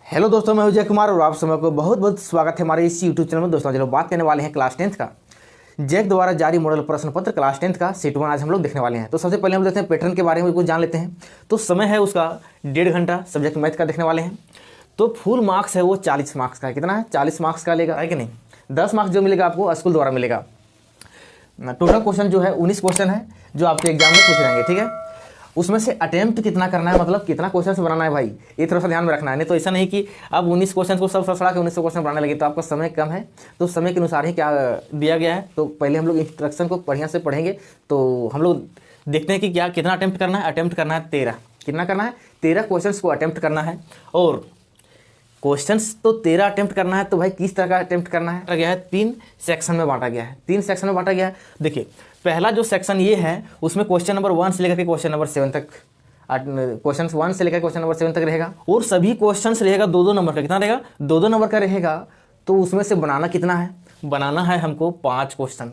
Hello दोस्तों, मैं विजय कुमार और आप समय को बहुत बहुत स्वागत है हमारे इस यूट्यूब चैनल में। दोस्तों चलो बात करने वाले हैं क्लास 10th का जैक द्वारा जारी मॉडल प्रश्न पत्र क्लास 10th का सेट 1 आज हम लोग देखने वाले हैं। तो सबसे पहले हम देखते हैं पैटर्न के बारे में कुछ जान लेते हैं। तो समय है उसका 1.5 घंटा, सब्जेक्ट मैथ का देखने वाले हैं। तो फुल मार्क्स है वो 40 मार्क्स का है। कितना है? 40 मार्क्स का लेगा है कि नहीं। 10 मार्क्स जो मिलेगा आपको स्कूल द्वारा मिलेगा। टोटल क्वेश्चन जो है 19 क्वेश्चन है जो आपके एग्जाम में पूछ जाएंगे, ठीक है। उसमें से अटेम्प्ट कितना करना है, मतलब कितना क्वेश्चन बनाना है भाई, ये थोड़ा सा ध्यान में रखना है। नहीं तो ऐसा नहीं कि आप 19 क्वेश्चन को सब सड़ा के 1900 क्वेश्चन बनाने लगे तो आपका समय कम है। तो समय के अनुसार ही क्या दिया गया है। तो पहले हम लोग इंस्ट्रक्शन को बढ़िया से पढ़ेंगे। तो हम लोग देखते हैं कि क्या कितना अटेम्प्ट करना है। अटेम्प्ट करना है 13। कितना करना है? 13 क्वेश्चन को अटेम्प्ट करना है। और क्वेश्चंस तो 13 अटेम्प्ट करना है। तो भाई किस तरह का अटेम्प्ट करना है? गया है 3 सेक्शन में बांटा गया है। 3 सेक्शन में बांटा गया है। देखिए पहला जो सेक्शन ये है उसमें क्वेश्चन नंबर 1 से लेकर के क्वेश्चन नंबर 7 तक, क्वेश्चन 1 से लेकर क्वेश्चन नंबर 7 तक रहेगा। और सभी क्वेश्चन रहेगा 2-2 नंबर का। कितना रहेगा? 2-2 नंबर का रहेगा। तो उसमें से बनाना कितना है? बनाना है हमको 5 क्वेश्चन।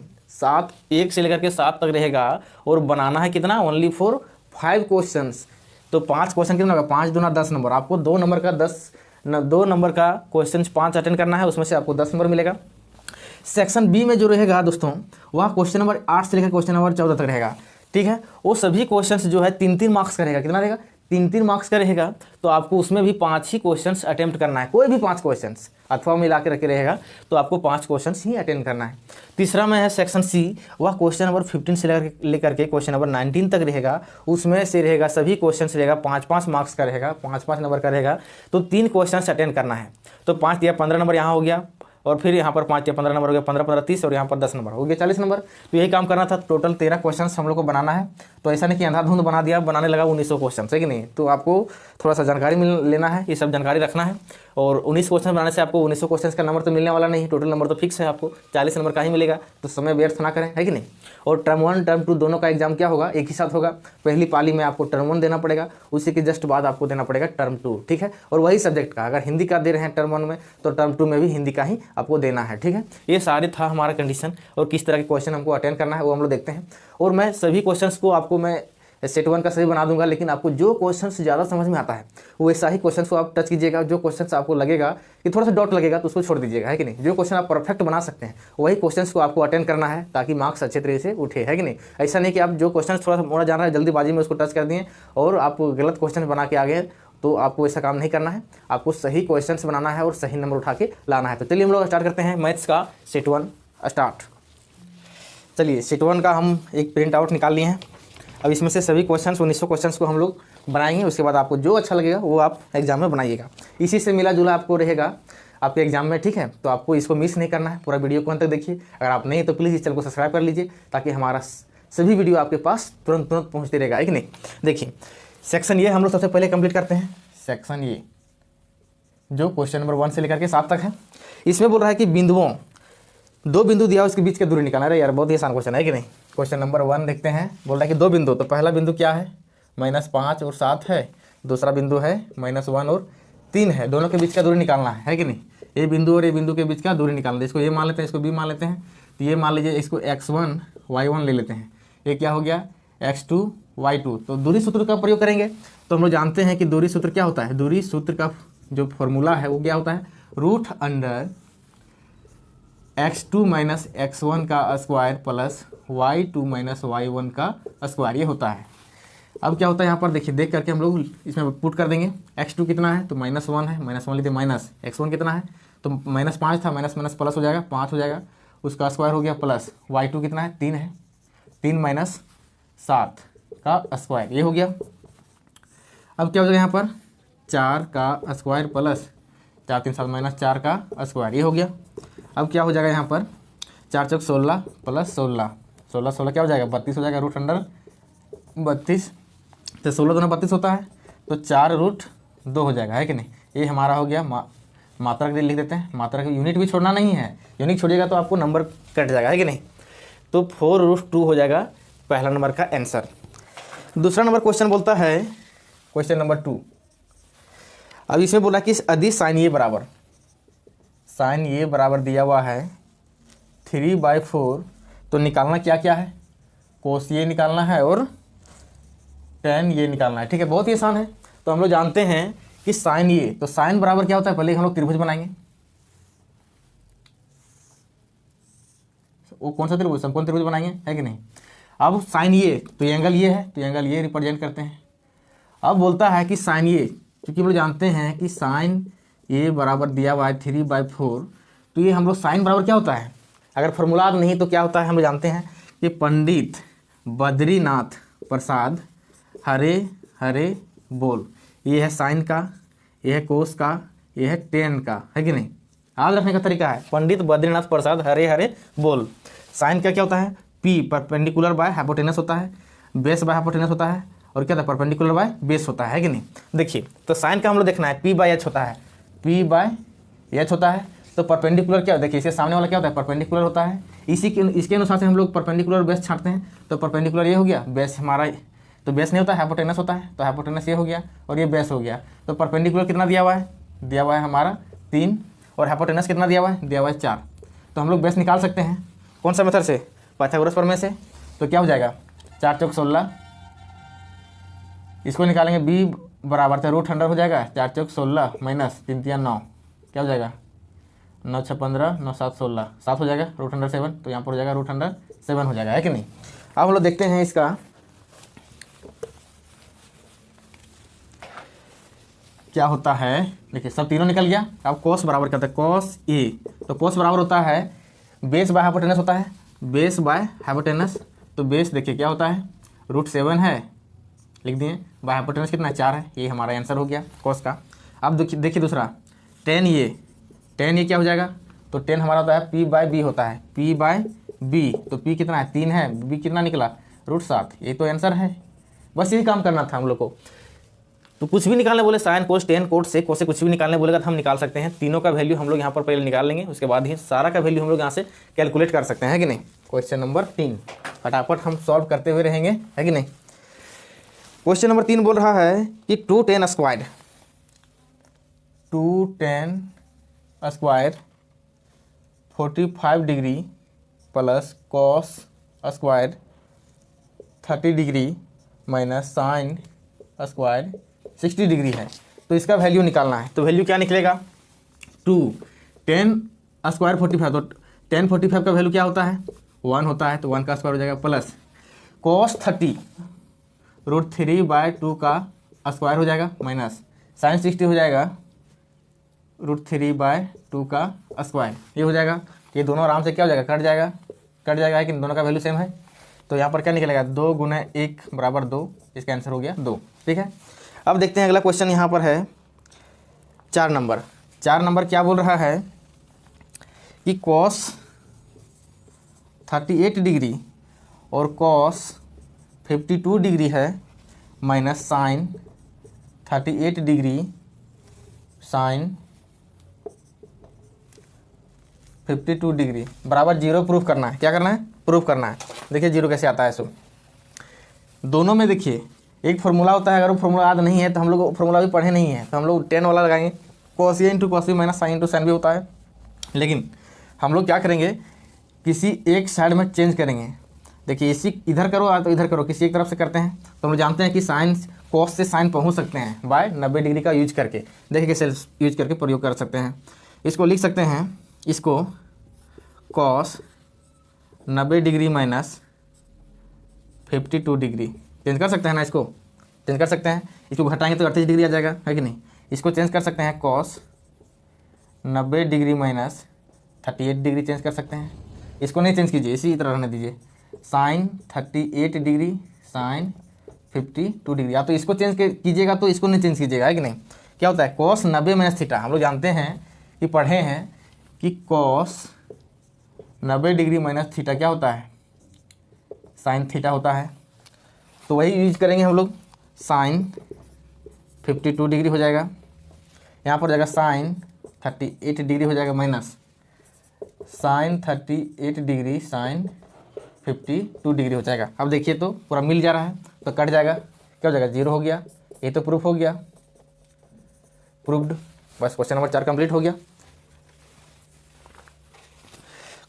1 से लेकर के 7 तक रहेगा। और बनाना है कितना? Only for 5 question. तो 5 क्वेश्चन कितना होगा? 5 दूना 10 नंबर। आपको 2 नंबर का क्वेश्चन 5 अटेंड करना है। उसमें से आपको 10 नंबर मिलेगा। सेक्शन बी में जो रहेगा दोस्तों वह क्वेश्चन नंबर 8 से लेकर क्वेश्चन नंबर 14 तक रहेगा, ठीक है। वो सभी क्वेश्चंस जो है 3-3 मार्क्स का रहेगा। कितना रहेगा? 3-3 मार्क्स का रहेगा। तो आपको उसमें भी 5 ही क्वेश्चंस अटेम्प्ट करना है। कोई भी 5 क्वेश्चंस अथवा मिला के रखे रहेगा तो आपको 5 क्वेश्चंस ही अटेंड करना है। तीसरा में है सेक्शन सी, वह क्वेश्चन नंबर 15 से लेकर के क्वेश्चन नंबर 19 तक रहेगा। उसमें से रहेगा सभी क्वेश्चंस रहेगा 5-5 मार्क्स का रहेगा, 5-5 नंबर का रहेगा। तो 3 क्वेश्चंस अटेंड करना है। तो 5 या 15 नंबर यहाँ हो गया। और फिर यहाँ पर 5 या 15 नंबर हो गया, 15-15 30 और यहाँ पर 10 नंबर हो गया 40 नंबर। तो यही काम करना था। टोटल 13 क्वेश्चन हम लोग को बनाना है। तो ऐसा नहीं कि अंधाधुंध बना दिया, बनाने लगा 1900 क्वेश्चन, है कि नहीं। तो आपको थोड़ा सा जानकारी लेना है, ये सब जानकारी रखना है। और 19 क्वेश्चन बनाने से आपको 1900 क्वेश्चन का नंबर तो मिलने वाला नहीं, टोटल नंबर तो फिक्स है, आपको 40 नंबर का ही मिलेगा। तो समय व्यर्थ ना करें, है कि नहीं। और टर्म 1 टर्म 2 दोनों का एग्जाम क्या होगा? एक ही साथ होगा। पहली पाली में आपको टर्म 1 देना पड़ेगा, उसी के जस्ट बाद आपको देना पड़ेगा टर्म 2, ठीक है। और वही सब्जेक्ट का, अगर हिंदी का दे रहे हैं टर्म 1 में तो टर्म 2 में भी हिंदी का ही आपको देना है, ठीक है। ये सारे था हमारा कंडीशन। और किस तरह के क्वेश्चन हमको अटेंड करना है वो हम लोग देखते हैं। और मैं सभी क्वेश्चंस को आपको मैं सेट 1 का सभी बना दूंगा, लेकिन आपको जो क्वेश्चन ज़्यादा समझ में आता है वो वैसा ही क्वेश्चन को आप टच कीजिएगा। जो क्वेश्चन आपको लगेगा कि थोड़ा सा डाउट लगेगा तो उसको छोड़ दीजिएगा, है कि नहीं। जो क्वेश्चन आप परफेक्ट बना सकते हैं वही क्वेश्चन को आपको अटेंड करना है ताकि मार्क्स अच्छे तरीके से उठे, है कि नहीं। ऐसा नहीं कि आप जो क्वेश्चन थोड़ा सा मोड़ा जान रहा है जल्दीबाजी में उसको टच कर दिए और आप गलत क्वेश्चन बना के आ गए। तो आपको ऐसा काम नहीं करना है। आपको सही क्वेश्चंस बनाना है और सही नंबर उठा के लाना है। तो चलिए हम लोग स्टार्ट करते हैं मैथ्स का सेट 1 स्टार्ट। चलिए सेट 1 का हम एक प्रिंट आउट निकाल लिए हैं। अब इसमें से सभी क्वेश्चंस 1900 क्वेश्चंस को हम लोग बनाएंगे। उसके बाद आपको जो अच्छा लगेगा वो आप एग्जाम में बनाइएगा। इसी से मिला जुला आपको रहेगा आपके एग्जाम में, ठीक है। तो आपको इसको मिस नहीं करना है, पूरा वीडियो को अंत तक देखिए। अगर आप नहीं तो प्लीज़ इस चैनल को सब्सक्राइब कर लीजिए ताकि हमारा सभी वीडियो आपके पास तुरंत पहुँचते रहेगा, है कि नहीं। देखिए सेक्शन ये हम लोग सबसे पहले कंप्लीट करते हैं। सेक्शन ये जो क्वेश्चन नंबर 1 से लेकर के 7 तक है, इसमें बोल रहा है कि बिंदुओं 2 बिंदु दिया उसके बीच की दूरी निकालना है। यार बहुत ही आसान क्वेश्चन है कि नहीं। क्वेश्चन नंबर 1 देखते हैं। बोल रहा है कि 2 बिंदु, तो पहला बिंदु क्या है? -5 और 7 है। दूसरा बिंदु है -1 और 3 है। दोनों के बीच का दूरी निकालना है कि नहीं। ये बिंदु और ये बिंदु के बीच का दूरी निकालना है। इसको ये मान लेते हैं, इसको बी मान लेते हैं। तो ये मान लीजिए इसको x1 y1 ले लेते हैं। ये क्या हो गया? x2 y2। तो दूरी सूत्र का प्रयोग करेंगे। तो हम लोग जानते हैं कि दूरी सूत्र क्या होता है। दूरी सूत्र का जो फॉर्मूला है वो क्या होता है? √अंडर x2 माइनस x1 का square plus y2 minus y1 का स्क्वायर, ये होता है। अब क्या होता है यहाँ पर देखिए, देख करके हम लोग इसमें पुट कर देंगे। x2 कितना है? तो -1 है, -1 लीजिए। माइनस x1 कितना है? तो -5 था, माइनस माइनस प्लस हो जाएगा, 5 हो जाएगा, उसका स्क्वायर हो गया प्लस y2 कितना है? 3 है, 3 माइनस 7 का स्क्वायर, ये हो गया। अब क्या हो जाएगा यहाँ पर? 4 का स्क्वायर प्लस 4 3 7 माइनस 4 का स्क्वायर, ये हो गया। अब क्या हो जाएगा यहाँ पर? 4 चौक 16 प्लस 16, 16 क्या हो जाएगा? 32 हो जाएगा। √32, तो 16 दूना 32 होता है, तो 4√2 हो जाएगा, है कि नहीं। ये हमारा हो गया। मात्रा के लिए लिख देते हैं। मात्रा की यूनिट भी छोड़ना नहीं है, यूनिट छोड़िएगा तो आपको नंबर कट जाएगा, है कि नहीं। तो 4√2 हो जाएगा पहला नंबर का आंसर। दूसरा नंबर क्वेश्चन बोलता है, क्वेश्चन नंबर 2। अब इसमें बोला कि यदि साइन ये बराबर दिया हुआ है 3/4, तो निकालना क्या क्या है? कोस ये निकालना है और tan ये निकालना है, ठीक है। बहुत ही आसान है। तो हम लोग जानते हैं कि साइन ये, तो साइन बराबर क्या होता है, पहले हम लोग त्रिभुज बनाएंगे। वो कौन सा त्रिभुज, समकोण त्रिभुज बनाएंगे, है कि नहीं। अब साइन ये, तो ये एंगल ये है, तो एंगल ये रिप्रेजेंट करते हैं। अब बोलता है कि साइन ये, क्योंकि हम लोग जानते हैं कि साइन ए बराबर दिया हुआ है 3/4, तो ये हम लोग साइन बराबर क्या होता है, अगर फॉर्मूला नहीं तो क्या होता है, हम लोग जानते हैं कि पंडित बद्रीनाथ प्रसाद हरे हरे बोल, ये है साइन का, ये है कोस का, ये है टेन का, है कि नहीं। याद रखने का तरीका है, पंडित बद्रीनाथ प्रसाद हरे हरे बोल। साइन का क्या होता है, पी परपेंडिकुलर बाय हाइपोटेनस होता है, बेस बाय हाइपोटेनस होता है, और क्या होता है, परपेंडिकुलर बाय बेस होता है कि नहीं। देखिए तो साइन का हम लोग देखना है, पी बाय एच होता है, पी बाय एच होता है, तो परपेंडिकुलर क्या, देखिए इसके सामने वाला क्या होता है, परपेंडिकुलर होता है। इसके अनुसार से हम लोग परपेंडिकुलर बेस छांटते हैं, तो परपेंडिकुलर ये हो गया, बेस हमारा, तो बेस नहीं होता है, हाइपोटेनस होता है, तो हाइपोटेनस ये हो गया और ये बेस हो गया। तो परपेंडिकुलर कितना दिया हुआ है, दिया हुआ है हमारा 3, और हाइपोटेनस कितना दिया हुआ है, दिया हुआ है 4। तो हम लोग बेस निकाल सकते हैं कौन सा मेथड से, पाइथागोरस प्रमेय से। तो क्या हो जाएगा, 4 चौक 16, इसको निकालेंगे, बी बराबर से √100 हो जाएगा, 4 चौक 16 माइनस 3 3 9, क्या हो जाएगा, 9 6 15 9 7 16, 7 हो जाएगा, √100 7, तो यहाँ पर हो जाएगा √100 7 हो जाएगा, है कि नहीं। अब हम लोग देखते हैं इसका क्या होता है। देखिए सब तीनों निकल गया। अब कोस बराबर क्या होता है, कोस ए, तो कोस बराबर होता है बेस बाय हाइपोटेनस होता है, बेस बाय हाइपोटेनस। तो बेस देखिए क्या होता है, √7 है, लिख दिए, बाय हाइपोटेनस कितना है, 4 है, ये हमारा आंसर हो गया कोस का। अब देखिए दूसरा टेन ये क्या हो जाएगा, तो टेन हमारा होता है पी बाय बी होता है, पी बाय बी, तो पी कितना है 3 है, बी कितना निकला √7, ये तो आंसर है। बस यही काम करना था हम लोग को। तो कुछ भी निकालने बोले, साइन कोस टेन कोट से कोस से कुछ भी निकालने बोलेगा तो हम निकाल सकते हैं। तीनों का वैल्यू हम लोग यहाँ पर पहले निकाल लेंगे, उसके बाद ही सारा का वैल्यू हम लोग यहाँ से कैलकुलेट कर सकते हैं, है कि नहीं। क्वेश्चन नंबर 3 फटाफट हम सॉल्व करते हुए रहेंगे, है कि नहीं। क्वेश्चन नंबर 3 बोल रहा है कि 2tan square 45 degree plus cos square 30 degree minus sine square 60 degree है। तो इसका वैल्यू निकालना है। तो वैल्यू क्या निकलेगा, 2tan स्क्वायर 45, तो tan 45 का वैल्यू क्या होता है, 1 होता है, तो 1 का स्क्वायर हो जाएगा, प्लस cos 30 √3/2 का स्क्वायर हो जाएगा, माइनस साइन 60 हो जाएगा √3/2 का स्क्वायर, ये हो जाएगा। ये दोनों आराम से क्या हो जाएगा, कट जाएगा है कि दोनों का वैल्यू सेम है। तो यहाँ पर क्या निकलेगा, 2 × 1 = 2, इसका आंसर हो गया 2। ठीक है, अब देखते हैं अगला क्वेश्चन यहाँ पर है 4 नंबर। 4 नंबर क्या बोल रहा है कि cos 38 डिग्री और cos 52 डिग्री है, minus sine 38 degree sine 52 degree बराबर 0 प्रूफ करना है। क्या करना है, प्रूफ करना है। देखिए 0 कैसे आता है। सो दोनों में देखिए एक फार्मूला होता है, अगर वो फार्मूला याद नहीं है तो हम लोग फार्मूला भी पढ़े नहीं है, तो हम लोग 10 वाला लगाएंगे, cos A × cos B minus sine × sine भी होता है। लेकिन हम लोग क्या करेंगे, किसी एक साइड में चेंज करेंगे। देखिए इसी इधर करो तो इधर करो, किसी एक तरफ से करते हैं तो हम लोग जानते हैं कि साइन कॉस से साइन पहुंच सकते हैं बाय 90 डिग्री का यूज करके। देखिए कैसे यूज करके प्रयोग कर सकते हैं। इसको लिख सकते हैं, इसको cos 90 degree minus 52 degree change कर सकते हैं ना, इसको चेंज कर सकते हैं। इसको घटाएंगे तो 38 डिग्री आ जाएगा, है कि नहीं। इसको चेंज कर सकते हैं, cos 90 degree minus 38 degree change कर सकते हैं। इसको नहीं चेंज कीजिए, इसी तरह रहने दीजिए, साइन 38 डिग्री साइन 52 डिग्री। या तो इसको चेंज कीजिएगा तो इसको नहीं चेंज कीजिएगा, है कि नहीं। क्या होता है, कॉस 90 माइनस थीटा, हम लोग जानते हैं कि पढ़े हैं कि कॉस 90 डिग्री माइनस थीटा क्या होता है, साइन थीटा होता है। तो वही यूज करेंगे हम लोग, साइन 52 डिग्री हो जाएगा, यहाँ पर हो जाएगा साइन 38 डिग्री हो जाएगा, minus sine 38 degree sine 52 degree हो जाएगा। अब देखिए तो पूरा मिल जा रहा है, तो कट जाएगा, क्या हो जाएगा, 0 हो गया। ये तो प्रूफ हो गया, प्रूफ्ड। बस क्वेश्चन नंबर 4 कंप्लीट हो गया।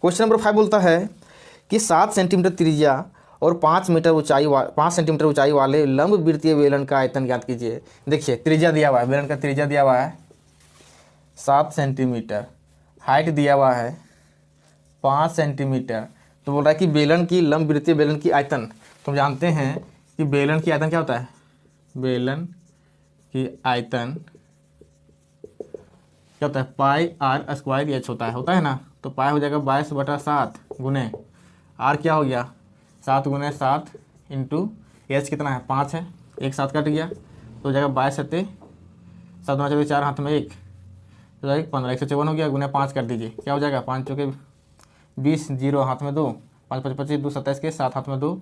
क्वेश्चन नंबर 5 बोलता है कि 7 सेंटीमीटर त्रिज्या और 5 सेंटीमीटर ऊंचाई वाले लंब वृत्तीय बेलन का आयतन ज्ञात कीजिए। देखिए त्रिज्या दिया हुआ है, बेलन का त्रिज्या दिया हुआ है 7 सेंटीमीटर, हाइट दिया हुआ है 5 सेंटीमीटर। तो बोल रहा है कि बेलन की लंब वृत्तीय बेलन की आयतन, तो हम जानते हैं कि बेलन की आयतन क्या होता है, बेलन की आयतन क्या होता है, पाई आर स्क्वायर एच होता है ना। तो पाई हो जाएगा 22/7 गुने आर क्या हो गया 7 गुने 7 इंटू एच कितना है 5 है, एक 7 कट गया तो हो जाएगा 22 7 7 9 4 हाथ में 1 तो जाएगा 15 154 हो गया, गुने 5 कर दीजिए क्या हो जाएगा 5 चौके 20 0 हाथ में 2 5 5 25 2 27 के 7 हाथ में 2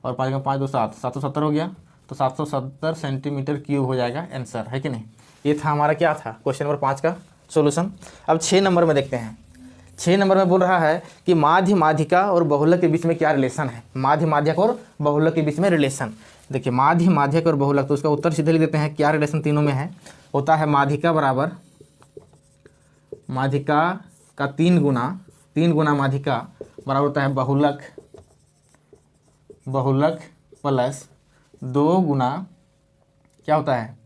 और 5 का 5 2 7 770 हो गया। तो 770 सेंटीमीटर क्यूब हो जाएगा आंसर, है कि नहीं। ये था हमारा क्या था क्वेश्चन नंबर 5 का सॉल्यूशन। अब 6 नंबर में देखते हैं। 6 नंबर में बोल रहा है कि माध्य माध्यिका और बहुलक के बीच में क्या रिलेशन है, माध्य माध्यक और बहुलक के बीच में रिलेशन। देखिए माध्य माध्यक और बहुलक, तो उसका उत्तर सीधे लिख देते हैं, क्या रिलेशन तीनों में है, होता है माध्यिका बराबर माध्यिका का 3 गुना माध्यिका बराबर होता है बहुलक प्लस 2 गुना क्या होता है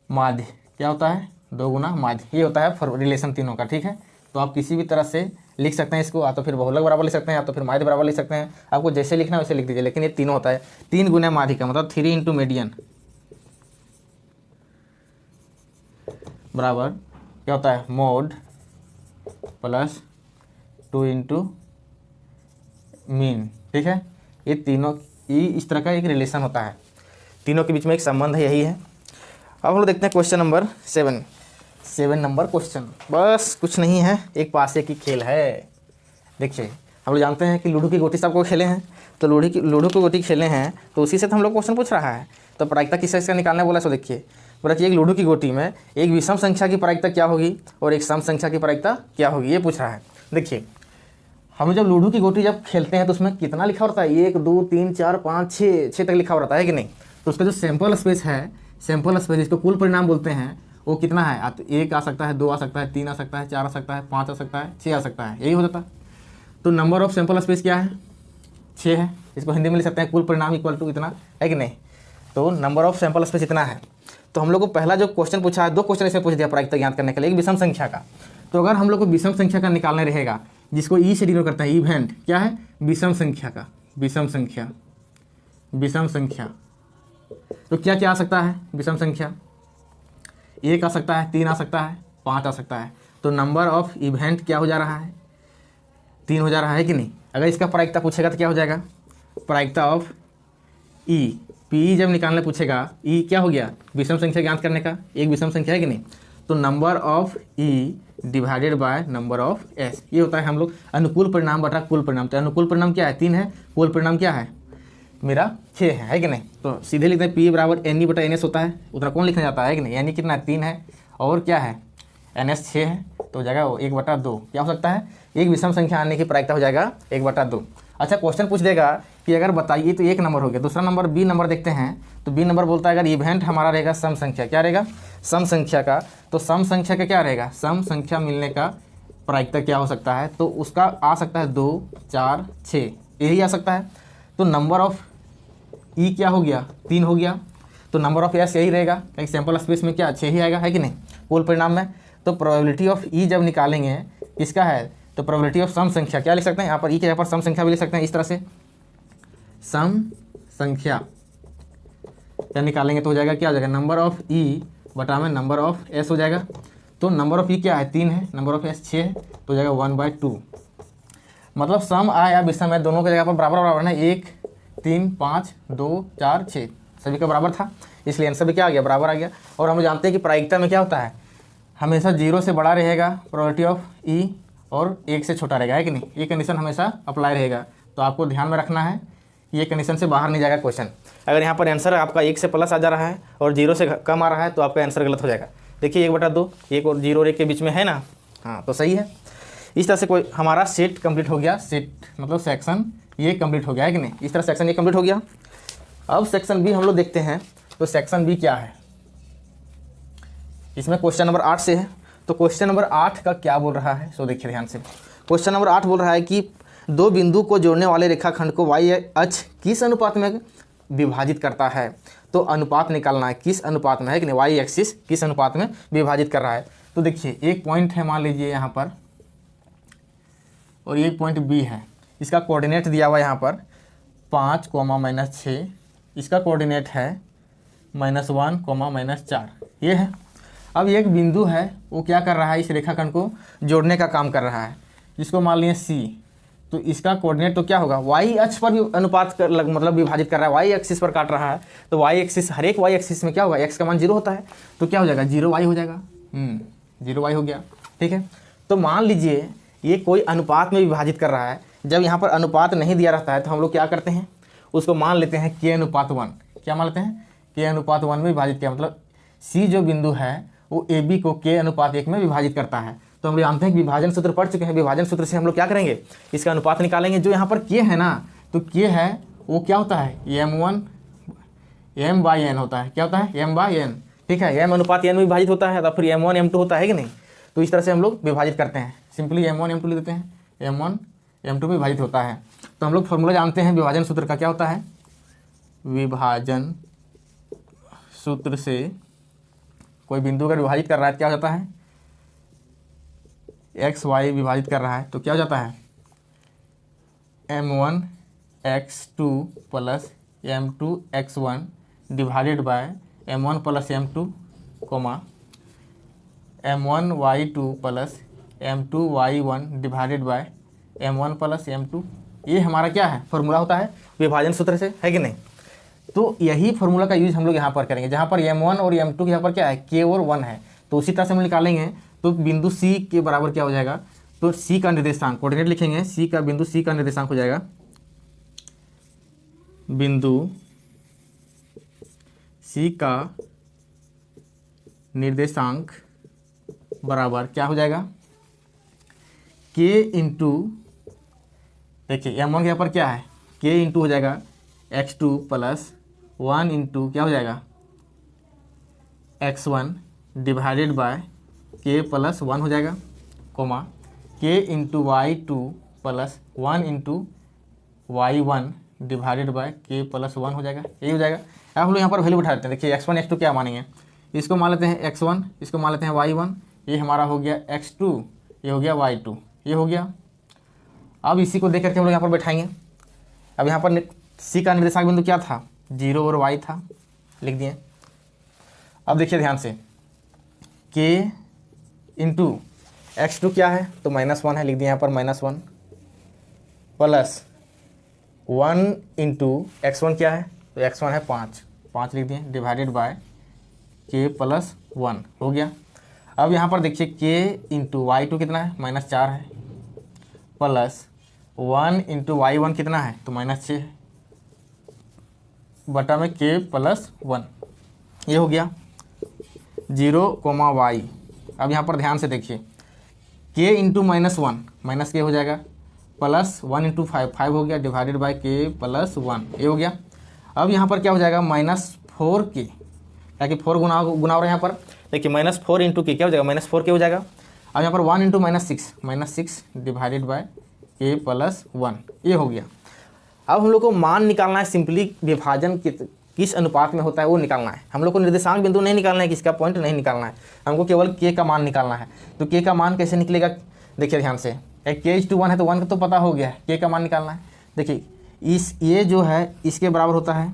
माध्य, क्या होता है 2 गुना माध्य। ये होता है रिलेशन तीनों का, ठीक है। तो आप किसी भी तरह से लिख सकते हैं इसको, या तो फिर बहुलक बराबर लिख सकते हैं या तो फिर माध्य बराबर लिख सकते हैं, आपको जैसे लिखना है वैसे लिख दीजिए, लेकिन ये तीनों होता है 3 गुना माध्यिका मतलब 3 इंटू मीडियन बराबर क्या होता है मोड प्लस 2 इंटू मीन, ठीक है। ये तीनों इस तरह का एक रिलेशन होता है, तीनों के बीच में एक संबंध है, यही है। अब हम लोग देखते हैं क्वेश्चन नंबर 7 नंबर क्वेश्चन, बस कुछ नहीं है, एक पासे की खेल है। देखिए हम लोग जानते हैं कि लूडो की गोटी सबको खेले हैं, तो लूडो की गोटी खेले हैं तो उसी से तो हम लोग क्वेश्चन पूछ रहा है। तो प्रायिकता किस इसका निकालने बोला, सो देखिए बोला कि एक लूडो की गोटी में एक विषम संख्या की प्रायिकता क्या होगी और एक सम संख्या की प्रायिकता क्या होगी, ये पूछ रहा है। देखिए हम जब लूडो की गोटी जब खेलते हैं तो उसमें कितना लिखा होता है 1 2 3 4 5 6 तक लिखा होता है कि नहीं। तो उसका जो सैंपल स्पेस है, सैंपल स्पेस जिसको कुल परिणाम बोलते हैं, वो कितना है, 1 आ सकता है, 2 आ सकता है, 3 आ सकता है, 4 आ सकता है, 5 आ सकता है, 6 आ सकता है, यही हो जाता। तो नंबर ऑफ सैंपल स्पेस क्या है 6 है, इसको हिंदी में लिख सकते हैं कुल परिणाम इक्वल टू इतना, है कि नहीं। तो नंबर ऑफ सैंपल स्पेस इतना है। तो हम लोग को पहला जो क्वेश्चन पूछा है, 2 क्वेश्चन इसे पूछ दिया प्रायिकता ज्ञात करने के लिए, एक विषम संख्या का। तो अगर हम लोग को विषम संख्या का निकालने रहेगा, जिसको ई से डिनोट करता है, इवेंट क्या है विषम संख्या का, विषम संख्या। तो क्या क्या आ सकता है विषम संख्या, 1 आ सकता है, 3 आ सकता है, 5 आ सकता है। तो नंबर ऑफ इवेंट क्या हो जा रहा है 3 हो जा रहा है कि नहीं। अगर इसका प्रायिकता पूछेगा तो क्या हो जाएगा प्रायिकता ऑफ ई, पी जब निकालने पूछेगा, ई क्या हो गया विषम संख्या ज्ञात करने का, एक विषम संख्या है कि नहीं। तो number of E divided by number of S, ये होता है हम लोग अनुकूल परिणाम बटा कुल परिणाम। तो अनुकूल परिणाम क्या है 3 है, कुल परिणाम क्या है मेरा 6 है कि नहीं। तो सीधे लिखते हैं पी बराबर एन ई बटा एन एस होता है, उतना कौन लिखना जाता है कि नहीं। यानी कितना 3 है और क्या है एन एस 6 है, तो हो जाएगा वो 1/2 क्या हो सकता है, एक विषम संख्या आने की प्रायिकता हो जाएगा 1/2। अच्छा क्वेश्चन पूछ देगा कि अगर बताइए, तो 1 नंबर हो गया। दूसरा नंबर बी नंबर देखते हैं, तो बी नंबर बोलता है अगर इवेंट हमारा रहेगा सम संख्या, क्या रहेगा सम संख्या का। तो सम संख्या का क्या रहेगा, सम संख्या मिलने का प्रायिकता क्या हो सकता है, तो उसका आ सकता है 2 4 6, यही आ सकता है। तो नंबर ऑफ ई क्या हो गया 3 हो गया। तो नंबर ऑफ एस यही रहेगा, एक सैंपल स्पेस में क्या 6 ही आएगा, है कि नहीं कुल परिणाम में। तो प्रोबेबिलिटी ऑफ ई जब निकालेंगे किसका है, तो प्रोबेबिलिटी ऑफ सम संख्या क्या लिख सकते हैं यहाँ पर, ई के यहाँ पर सम संख्या भी लिख सकते हैं इस तरह से, सम संख्या क्या निकालेंगे तो हो जाएगा क्या हो जाएगा नंबर ऑफ ई बटा में नंबर ऑफ एस हो जाएगा। तो नंबर ऑफ ई क्या है 3 है, नंबर ऑफ एस 6 है, तो हो जाएगा 1/2। मतलब सम आया विषम है, दोनों की जगह पर बराबर बराबर है, 1 3 5 2 4 6 सभी का बराबर था, इसलिए आंसर भी क्या आ गया बराबर आ गया। और हम जानते हैं कि प्रायिकता में क्या होता है, हमेशा 0 से बड़ा रहेगा प्रोबेबिलिटी ऑफ ई और 1 से छोटा रहेगा, है कि नहीं। ये कंडीशन हमेशा अप्लाई रहेगा, तो आपको ध्यान में रखना है, ये कंडीशन से बाहर नहीं जाएगा क्वेश्चन। अगर यहाँ पर आंसर आपका 1 से प्लस आ जा रहा है और 0 से कम आ रहा है तो आपका आंसर गलत हो जाएगा। देखिए 1/2, 1 और 0 और 1 के बीच में है ना, हाँ तो सही है। इस तरह से कोई हमारा सेट कंप्लीट हो गया, सेट मतलब सेक्शन ये कंप्लीट हो गया, है कि नहीं। इस तरह सेक्शन ये कंप्लीट हो गया। अब सेक्शन बी हम लोग देखते हैं, तो सेक्शन बी क्या है, इसमें क्वेश्चन नंबर 8 से है। तो क्वेश्चन नंबर 8 का क्या बोल रहा है, सो देखिए ध्यान से। क्वेश्चन नंबर 8 बोल रहा है कि दो बिंदु को जोड़ने वाले रेखाखंड को y अक्ष किस अनुपात में विभाजित करता है। तो अनुपात निकालना है, किस अनुपात में है कि नहीं, y एक्सिस किस अनुपात में विभाजित कर रहा है। तो देखिए एक पॉइंट है मान लीजिए यहाँ पर, और एक पॉइंट B है, इसका कोऑर्डिनेट दिया हुआ है यहाँ पर 5, -6, इसका कोऑर्डिनेट है -1, -4, ये है। अब एक बिंदु है वो क्या कर रहा है, इस रेखाखंड को जोड़ने का काम कर रहा है, जिसको मान लिए C। तो इसका कोऑर्डिनेट तो क्या होगा, y अक्ष पर भी अनुपात कर मतलब विभाजित कर रहा है, y एक्सिस पर काट रहा है। तो y एक्सिस, हर एक y एक्सिस में क्या होगा, x का मान 0 होता है, तो क्या हो जाएगा 0y हो जाएगा। 0y हो गया, ठीक है। तो मान लीजिए ये कोई अनुपात में विभाजित कर रहा है। जब यहाँ पर अनुपात नहीं दिया रहता है तो हम लोग क्या करते हैं, उसको मान लेते हैं k/1। क्या मान लेते हैं, k/1 में विभाजित किया, मतलब C जो बिंदु है वो AB को k/1 में विभाजित करता है। तो हम लोग जानते हैं कि विभाजन सूत्र पढ़ चुके हैं, विभाजन सूत्र से हम लोग क्या करेंगे, इसका अनुपात निकालेंगे। जो यहाँ पर k है ना, तो k है वो क्या होता है, m/n होता है। क्या होता है, m/n, ठीक है। m अनुपात n में विभाजित होता है, तो फिर m1 m2 होता है कि नहीं। तो इस तरह से हम लोग विभाजित करते हैं, सिंपली m1 m2 लिख देते हैं, m1 m2 में विभाजित होता है। तो हम लोग फॉर्मूला जानते हैं विभाजन सूत्र का, क्या होता है, विभाजन सूत्र से कोई बिंदु अगर विभाजित कर रहा है क्या हो जाता है, x y विभाजित कर रहा है तो क्या हो जाता है, m1 x2 plus m2 x1 divided by m1 plus m2 m1 y2 plus m2 y1 divided by m1 plus m2। ये हमारा क्या है, फॉर्मूला होता है विभाजन सूत्र से, है कि नहीं। तो यही फॉर्मूला का यूज हम लोग यहाँ पर करेंगे, जहाँ पर m1 और m2 के यहाँ पर क्या है, k और 1 है। तो उसी तरह से हम निकालेंगे। तो बिंदु C के बराबर क्या हो जाएगा, तो C का निर्देशांक, कोऑर्डिनेट लिखेंगे, C का बिंदु C का निर्देशांक हो जाएगा, बिंदु C का निर्देशांक बराबर क्या हो जाएगा, k इंटू, देखिए m1 के यहाँ पर क्या है, k इंटू हो जाएगा x2 प्लस 1 इंटू क्या हो जाएगा x1 divided by k plus 1 हो जाएगा, k into y2 plus 1 into y1 divided by k plus 1 हो जाएगा, यही हो जाएगा। अब हम लोग यहाँ पर वैल्यू बैठा देते हैं। देखिए x1 x2 क्या मानेंगे, इसको मान लेते हैं x1, इसको मान लेते हैं y1, ये हमारा हो गया x2, ये हो गया y2, ये हो गया। अब इसी को देख करके हम लोग यहाँ पर बैठाएंगे। अब यहाँ पर C का निर्देशांक बिंदु क्या था, 0 और y था, लिख दिए। अब देखिए ध्यान से, k इंटू x2 क्या है, तो -1 है, लिख दिया यहाँ पर -1 प्लस 1 इंटू x1 क्या है, तो x1 है 5 लिख दिए, डिवाइडेड बाय k प्लस 1 हो गया। अब यहाँ पर देखिए k इंटू y2 कितना है, -4 है, प्लस 1 इंटू y1 कितना है, तो -6 है, बटा में k प्लस 1, ये हो गया 0, y। अब यहाँ पर ध्यान से देखिए, k इंटू -1 माइनस k हो जाएगा, प्लस 1 इंटू 5 हो गया, डिवाइडेड बाय k प्लस 1, ये हो गया। अब यहाँ पर क्या हो जाएगा, -4k, ताकि 4 गुना हो रहा है यहाँ पर। देखिए -4 इंटू k क्या हो जाएगा, -4k हो जाएगा। अब यहाँ पर 1 into -6 divided by k plus 1, ये हो गया। अब हम लोग को मान निकालना है, सिंपली विभाजन किस अनुपात में होता है वो निकालना है। हम लोग को निर्देशांक बिंदु नहीं निकालना है, किसका पॉइंट नहीं निकालना है, हमको केवल k का मान निकालना है। तो k का मान कैसे निकलेगा, देखिए ध्यान से, k/1 है तो 1 का तो पता हो गया, k का मान निकालना है। देखिए ये जो है इसके बराबर होता है,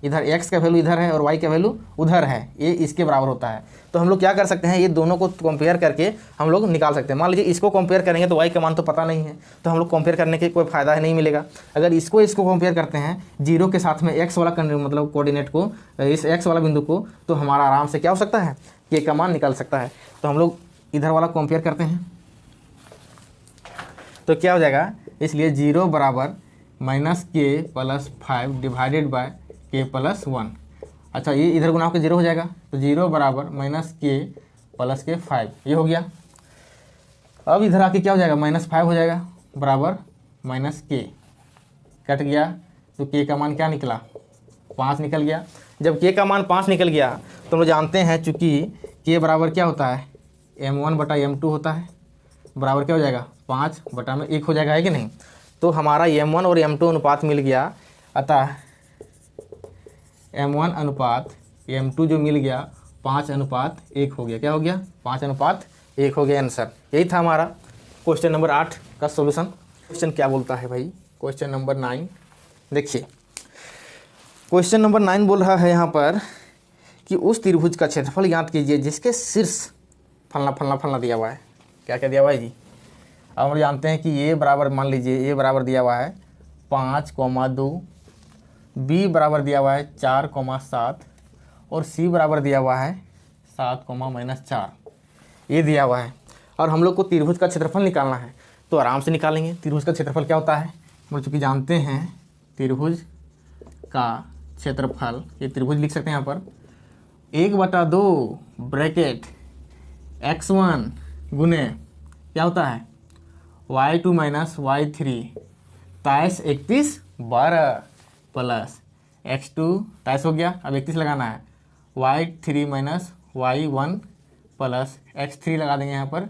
इधर x का वैल्यू इधर है और y का वैल्यू उधर है, ये इसके बराबर होता है। तो हम लोग क्या कर सकते हैं, ये दोनों को कंपेयर करके हम लोग निकाल सकते हैं। मान लीजिए इसको कंपेयर करेंगे तो y का मान तो पता नहीं है, तो हम लोग कंपेयर करने के कोई फ़ायदा नहीं मिलेगा। अगर इसको कंपेयर करते हैं 0 के साथ में x वाला मतलब कोऑर्डिनेट को, इस x वाला बिंदु को, तो हमारा आराम से क्या हो सकता है, k का मान निकल सकता है। तो हम लोग इधर वाला कंपेयर करते हैं तो क्या हो जाएगा, इसलिए 0 बराबर -k plus 5 divided by k plus 1। अच्छा, ये इधर गुना होकर 0 हो जाएगा, तो 0 बराबर -k प्लस k 5, ये हो गया। अब इधर आके क्या हो जाएगा, -5 हो जाएगा, बराबर -k, कट गया, तो k का मान क्या निकला, 5 निकल गया। जब k का मान 5 निकल गया तो हम लोग जानते हैं, चूँकि k बराबर क्या होता है, m1 बटा m2 होता है, बराबर क्या हो जाएगा, 5 बटा में 1 हो जाएगा, है कि नहीं। तो हमारा m1 और m2 अनुपात मिल गया, अतः m1 अनुपात m2 जो मिल गया 5:1 हो गया। क्या हो गया? 5:1 हो गया आंसर। यही था हमारा क्वेश्चन नंबर 8 का सॉल्यूशन। क्वेश्चन क्या बोलता है भाई? क्वेश्चन नंबर 9 देखिए, क्वेश्चन नंबर 9 बोल रहा है यहाँ पर कि उस त्रिभुज का क्षेत्रफल ज्ञात कीजिए जिसके शीर्ष फलना फलना फलना दिया हुआ है। क्या क्या दिया हुआ है जी? अब हम जानते हैं कि ये बराबर, मान लीजिए ये बराबर दिया हुआ है 5,2, बी बराबर दिया हुआ है 4,7 और सी बराबर दिया हुआ है 7,-4, ये दिया हुआ है। और हम लोग को त्रिभुज का क्षेत्रफल निकालना है, तो आराम से निकालेंगे। त्रिभुज का क्षेत्रफल क्या होता है हम लोग चूँकि जानते हैं, त्रिभुज का क्षेत्रफल, ये त्रिभुज लिख सकते हैं यहाँ पर 1/2 ब्रैकेट x1 गुने क्या होता है y2 minus y3 23 31 12 plus x2 23 हो गया, अब 31 लगाना है, y3 minus y1 plus x3 लगा देंगे यहाँ पर,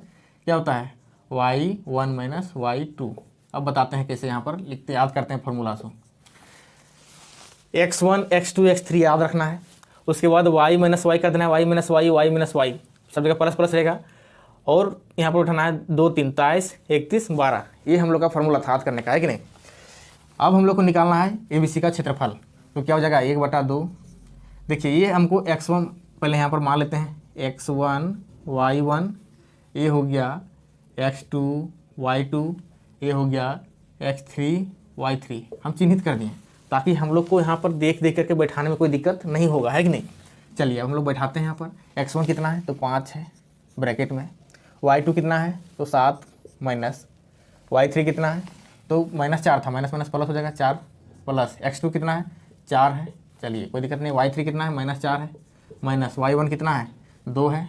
क्या होता है y1 माइनस y2। अब बताते हैं कैसे यहाँ पर लिखते, याद करते हैं फॉर्मूला से। x1 x2 x3 याद रखना है, उसके बाद y माइनस वाई कर देना है, y माइनस वाई सब जगह प्लस प्लस रहेगा, और यहाँ पर उठाना है 2 3 23 31 12। ये हम लोग का फॉर्मूला था याद करने का, है कि नहीं। अब हम लोग को निकालना है ABC का क्षेत्रफल, तो क्या हो जाएगा 1/2। देखिए ये हमको x1 पहले यहाँ पर मान लेते हैं, x1 y1, ये हो गया x2 y2, ये हो गया x3 y3, हम चिन्हित कर दिए ताकि हम लोग को यहाँ पर देख देख करके बैठाने में कोई दिक्कत नहीं होगा, है कि नहीं। चलिए हम लोग बैठाते हैं यहाँ पर। x1 कितना है तो 5 है ब्रैकेट में, y2 कितना है तो 7 माइनस, y3 कितना है तो -4 था, माइनस माइनस प्लस हो जाएगा 4 प्लस, x2 कितना है 4 है, चलिए कोई दिक्कत नहीं। y3 कितना है -4 है, माइनस y1 कितना है 2 है,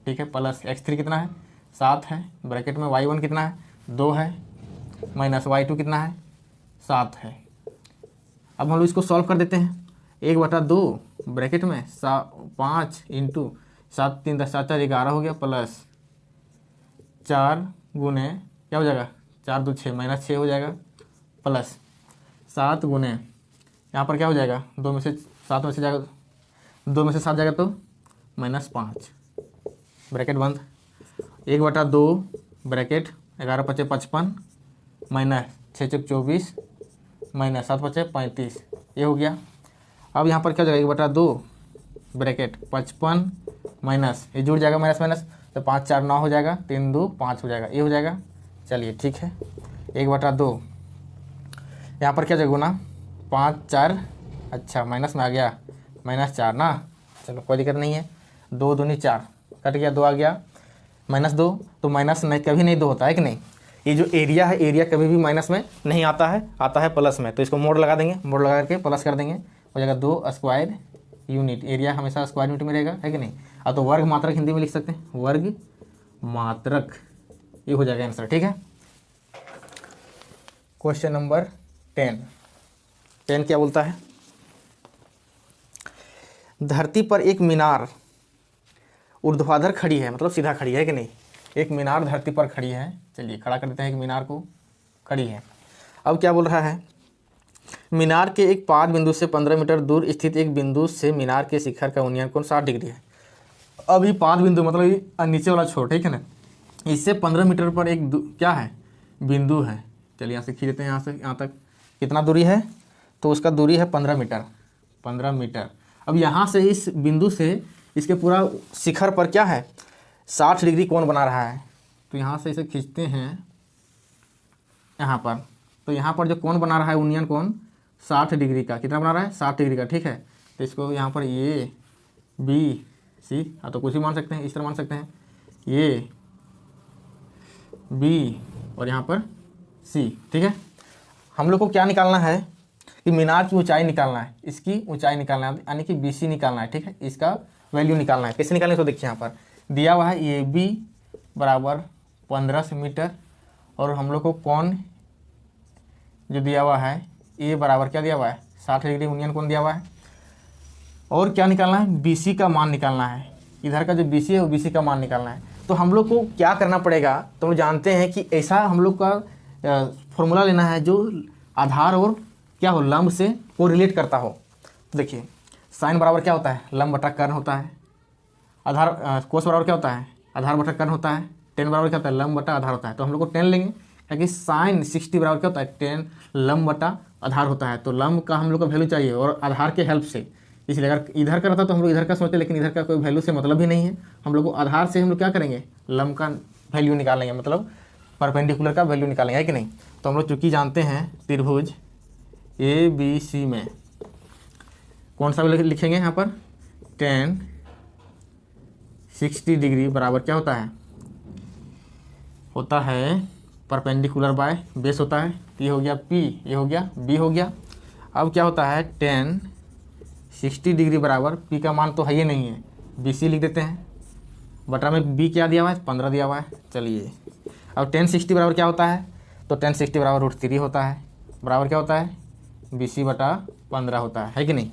ठीक है, प्लस x3 कितना है 7 है, ब्रैकेट में y1 कितना है 2 है, माइनस y2 कितना है 7 है। अब हम लोग इसको सॉल्व कर देते हैं। 1/2 ब्रैकेट में 5 इंटू 7 3 10 4 11 हो गया, प्लस 4 गुने क्या हो जाएगा 4 2 6 -6 हो जाएगा, प्लस 7 गुने यहाँ पर क्या हो जाएगा 2 में से 7 में से जाएगा, 2 में से 7 जाएगा तो -5, ब्रैकेट बंद। 1/2 ब्रैकेट 11 × 5 = 55 माइनस 6 × 24 माइनस 7 × 5 = 35, ये हो गया। अब यहाँ पर क्या हो जाएगा 1/2 ब्रैकेट 55 माइनस, ये जुड़ जाएगा माइनस माइनस, तो 5 4 9 हो जाएगा, 3 2 5 हो जाएगा, ये हो जाएगा। चलिए ठीक है, 1/2 यहाँ पर क्या जगह ना 5 4, अच्छा माइनस में आ गया -4 ना, चलो कोई दिक्कत नहीं है। 2 दूनी 4 कट गया, 2 आ गया, -2, तो माइनस नहीं कभी नहीं 2 होता है कि नहीं। ये जो एरिया है, एरिया कभी भी माइनस में नहीं आता है, आता है प्लस में, तो इसको मोड़ लगा देंगे, मोड़ लगा करके प्लस कर देंगे, हो जाएगा 2 स्क्वायर यूनिट। एरिया हमेशा स्क्वायर यूनिट में रहेगा, है कि नहीं। अब तो वर्ग मात्रक हिंदी में लिख सकते हैं, वर्ग मात्रक, ये हो जाएगा आंसर, ठीक है। क्वेश्चन नंबर 10 क्या बोलता है? धरती पर एक मीनार ऊर्ध्वाधर खड़ी है, मतलब सीधा खड़ी है कि नहीं। एक मीनार धरती पर खड़ी है, चलिए खड़ा कर देते हैं, एक मीनार को खड़ी है। अब क्या बोल रहा है, मीनार के एक पाद बिंदु से 15 मीटर दूर स्थित एक बिंदु से मीनार के शिखर का उन्नयन कोण 60 डिग्री है। अब ये पाद बिंदु मतलब ये नीचे वाला छोर, ठीक है ना, इससे 15 मीटर पर एक क्या है बिंदु है। चलिए यहाँ से खींच देते हैं, यहाँ से यहाँ तक कितना दूरी है तो उसका दूरी है 15 मीटर, 15 मीटर। अब यहाँ से इस बिंदु से इसके पूरा शिखर पर क्या है 60 डिग्री कोण बना रहा है। तो यहाँ से इसे खींचते हैं यहाँ पर, तो यहाँ पर जो कोण बना रहा है उन्नयन कोण 60 डिग्री का, कितना बना रहा है 60 डिग्री का, ठीक है। तो इसको यहाँ पर ए बी सी, हाँ तो कुछ भी मान सकते हैं, इस तरह मान सकते हैं, ए बी और यहाँ पर सी, ठीक है। हम लोग को क्या निकालना है कि मीनार की ऊंचाई निकालना है, इसकी ऊंचाई निकालना है, यानी कि BC निकालना है, ठीक है। इसका वैल्यू निकालना है, कैसे निकालना है तो देखिए यहाँ पर दिया हुआ है AB बराबर 15 मीटर, और हम लोग को कोण जो दिया हुआ है A बराबर क्या दिया हुआ है 60 डिग्री उन्नयन कोण दिया हुआ है। और क्या निकालना है BC का मान निकालना है, इधर का जो BC है वो BC का मान निकालना है। तो हम लोग को क्या करना पड़ेगा, तो हम जानते हैं कि ऐसा हम लोग का फॉर्मूला लेना है जो आधार और क्या हो, लंब से को रिलेट करता हो। तो देखिए साइन बराबर क्या होता है, लंब बटा कर्ण होता है। आधार कोस बराबर क्या होता है, आधार बटा कर्ण होता है। टेन बराबर क्या होता है, लंब बटा आधार होता है। तो हम लोग को टेन लेंगे क्योंकि साइन 60 बराबर क्या होता है, टेन लंब बटा आधार होता है। तो लंब का हम लोग को वैल्यू चाहिए और आधार के हेल्प से, इसलिए अगर इधर का रहता तो हम लोग इधर का सोचते, लेकिन इधर का कोई वैल्यू से मतलब ही नहीं है। हम लोग को आधार से हम लोग क्या करेंगे, लंब का वैल्यू निकालेंगे, मतलब परपेंडिकुलर का वैल्यू निकालेंगे, है कि नहीं। तो हम लोग चूँकि जानते हैं त्रिभुज ABC में कौन सा लिखेंगे यहाँ पर, टेन 60 डिग्री बराबर क्या होता है, परपेंडिकुलर बाय बेस होता है। ये हो गया P, ये हो गया B हो गया। अब क्या होता है, टेन 60 डिग्री बराबर P का मान तो है ही नहीं है, BC लिख देते हैं। बटा में B क्या दिया हुआ है, 15 दिया हुआ है। चलिए अब टेन 60 बराबर क्या होता है, तो टेन 60 बराबर √3 होता है, बराबर क्या होता है, BC बटा 15 होता है कि नहीं।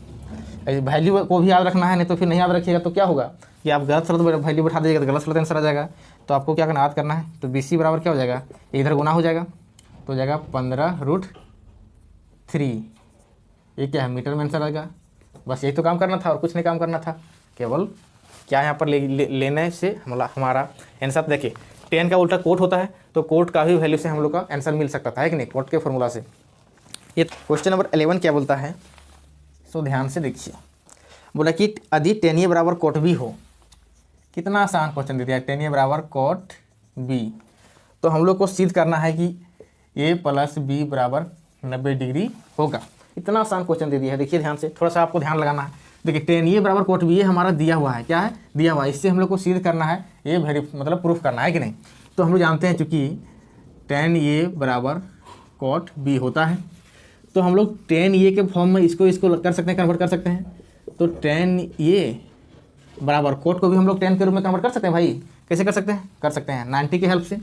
वैल्यू को भी याद रखना है, नहीं तो फिर नहीं याद रखिएगा तो क्या होगा कि आप गलत शरत वैल्यू बैठा दीजिएगा तो गलत शरत आंसर आ जाएगा। तो आपको क्या करना, याद करना है। तो BC बराबर क्या हो जाएगा, इधर गुना हो जाएगा तो हो जाएगा 15√3। ये क्या है, मीटर में आंसर आएगा। बस यही तो काम करना था और कुछ नहीं काम करना था, केवल क्या यहाँ पर लेने से हमारा आंसर। देखिए 10 का उल्टा कोट होता है, तो कोट का भी वैल्यू से हम लोग का आंसर मिल सकता था, है कि नहीं, कोट के फॉर्मूला से। ये क्वेश्चन नंबर 11 क्या बोलता है, सो ध्यान से देखिए। बोला कि यदि tan A बराबर कोट B हो। कितना आसान क्वेश्चन दे दिया, tan A बराबर कोट B। तो हम लोग को सिद्ध करना है कि A + B बराबर 90 डिग्री होगा। इतना आसान क्वेश्चन दे दिया है। देखिए ध्यान से, थोड़ा सा आपको ध्यान लगाना है। देखिए tan A बराबर कोट B, ये हमारा दिया हुआ है, क्या है, दिया हुआ है। इससे हम लोग को सिद्ध करना है, ये मतलब प्रूफ करना है कि नहीं। तो हम लोग जानते हैं चूँकि tan A बराबर कोट B होता है, तो हम लोग tan A के फॉर्म में इसको कर सकते हैं, कन्वर्ट कर सकते हैं। तो tan A बराबर कोट को भी हम लोग tan के रूप में कन्वर्ट कर सकते हैं भाई। कैसे कर सकते हैं, कर सकते हैं 90 की हेल्प से। तो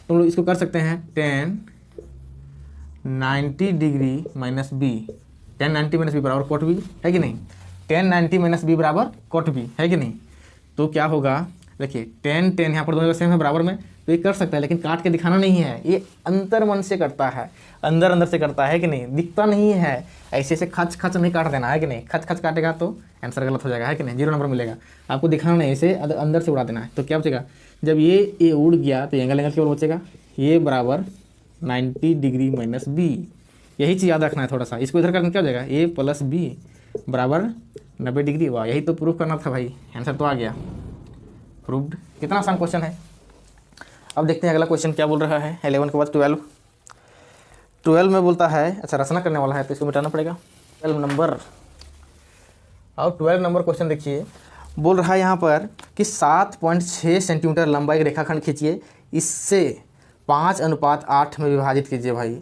हम लोग इसको कर सकते हैं tan 90 degree minus B, tan 90 minus B बराबर कोट B, है कि नहीं। tan 90 माइनस B बराबर कोट B, है कि नहीं। तो क्या होगा, देखिए tan यहाँ पर दोनों सेम है बराबर में, तो ये कर सकता है, लेकिन काट के दिखाना नहीं है। ये अंतर मन से करता है, अंदर अंदर से करता है कि नहीं, दिखता नहीं है। ऐसे से खच खच नहीं काट देना, है कि नहीं। खच खच काटेगा तो आंसर गलत हो जाएगा, है कि नहीं, 0 नंबर मिलेगा। आपको दिखाना नहीं, ऐसे अंदर से उड़ा देना है। तो क्या बचेगा, जब ये उड़ गया तो एंगल केवल बचेगा, ये बराबर 90 डिग्री माइनस B। यही चीज़ याद रखना है थोड़ा सा। इसको इधर करके क्या हो जाएगा, A + B बराबर 90 डिग्री। वाह, यही तो प्रूफ करना था भाई, आंसर तो आ गया, प्रूव्ड। कितना आसान क्वेश्चन है। अब देखते हैं अगला क्वेश्चन क्या बोल रहा है। 11 के बाद 12 में बोलता है, अच्छा रचना करने वाला है तो इसको मिटाना पड़ेगा। 12 नंबर, अब 12 नंबर क्वेश्चन देखिए। बोल रहा है यहाँ पर कि 7.6 सेंटीमीटर लंबा एक रेखाखंड खींचिए, इससे 5:8 में विभाजित कीजिए। भाई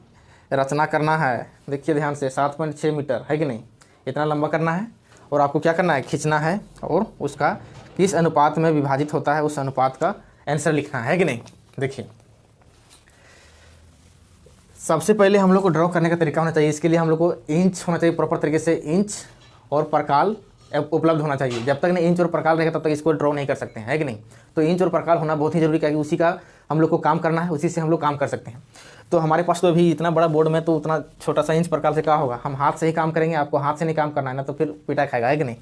रचना करना है, देखिए ध्यान से, 7.6 मीटर, है कि नहीं, इतना लंबा करना है और आपको क्या करना है, खींचना है और उसका किस अनुपात में विभाजित होता है उस अनुपात का आंसर लिखना है कि नहीं। देखिए सबसे पहले हम लोग को ड्रॉ करने का तरीका होना चाहिए। इसके लिए हम लोग को इंच होना चाहिए, प्रॉपर तरीके से इंच और प्रकाल उपलब्ध होना चाहिए। जब तक नहीं इंच और प्रकाल रहेगा तब तक इसको ड्रॉ नहीं कर सकते हैं, है कि नहीं। तो इंच और प्रकाल होना बहुत ही जरूरी है, उसी का हम लोग को काम करना है, उसी से हम लोग काम कर सकते हैं। तो हमारे पास तो अभी इतना बड़ा बोर्ड में तो उतना छोटा सा इंच प्रकाल से क्या होगा, हम हाथ से ही काम करेंगे। आपको हाथ से नहीं काम करना है ना, तो फिर पिटा खाएगा, है कि नहीं।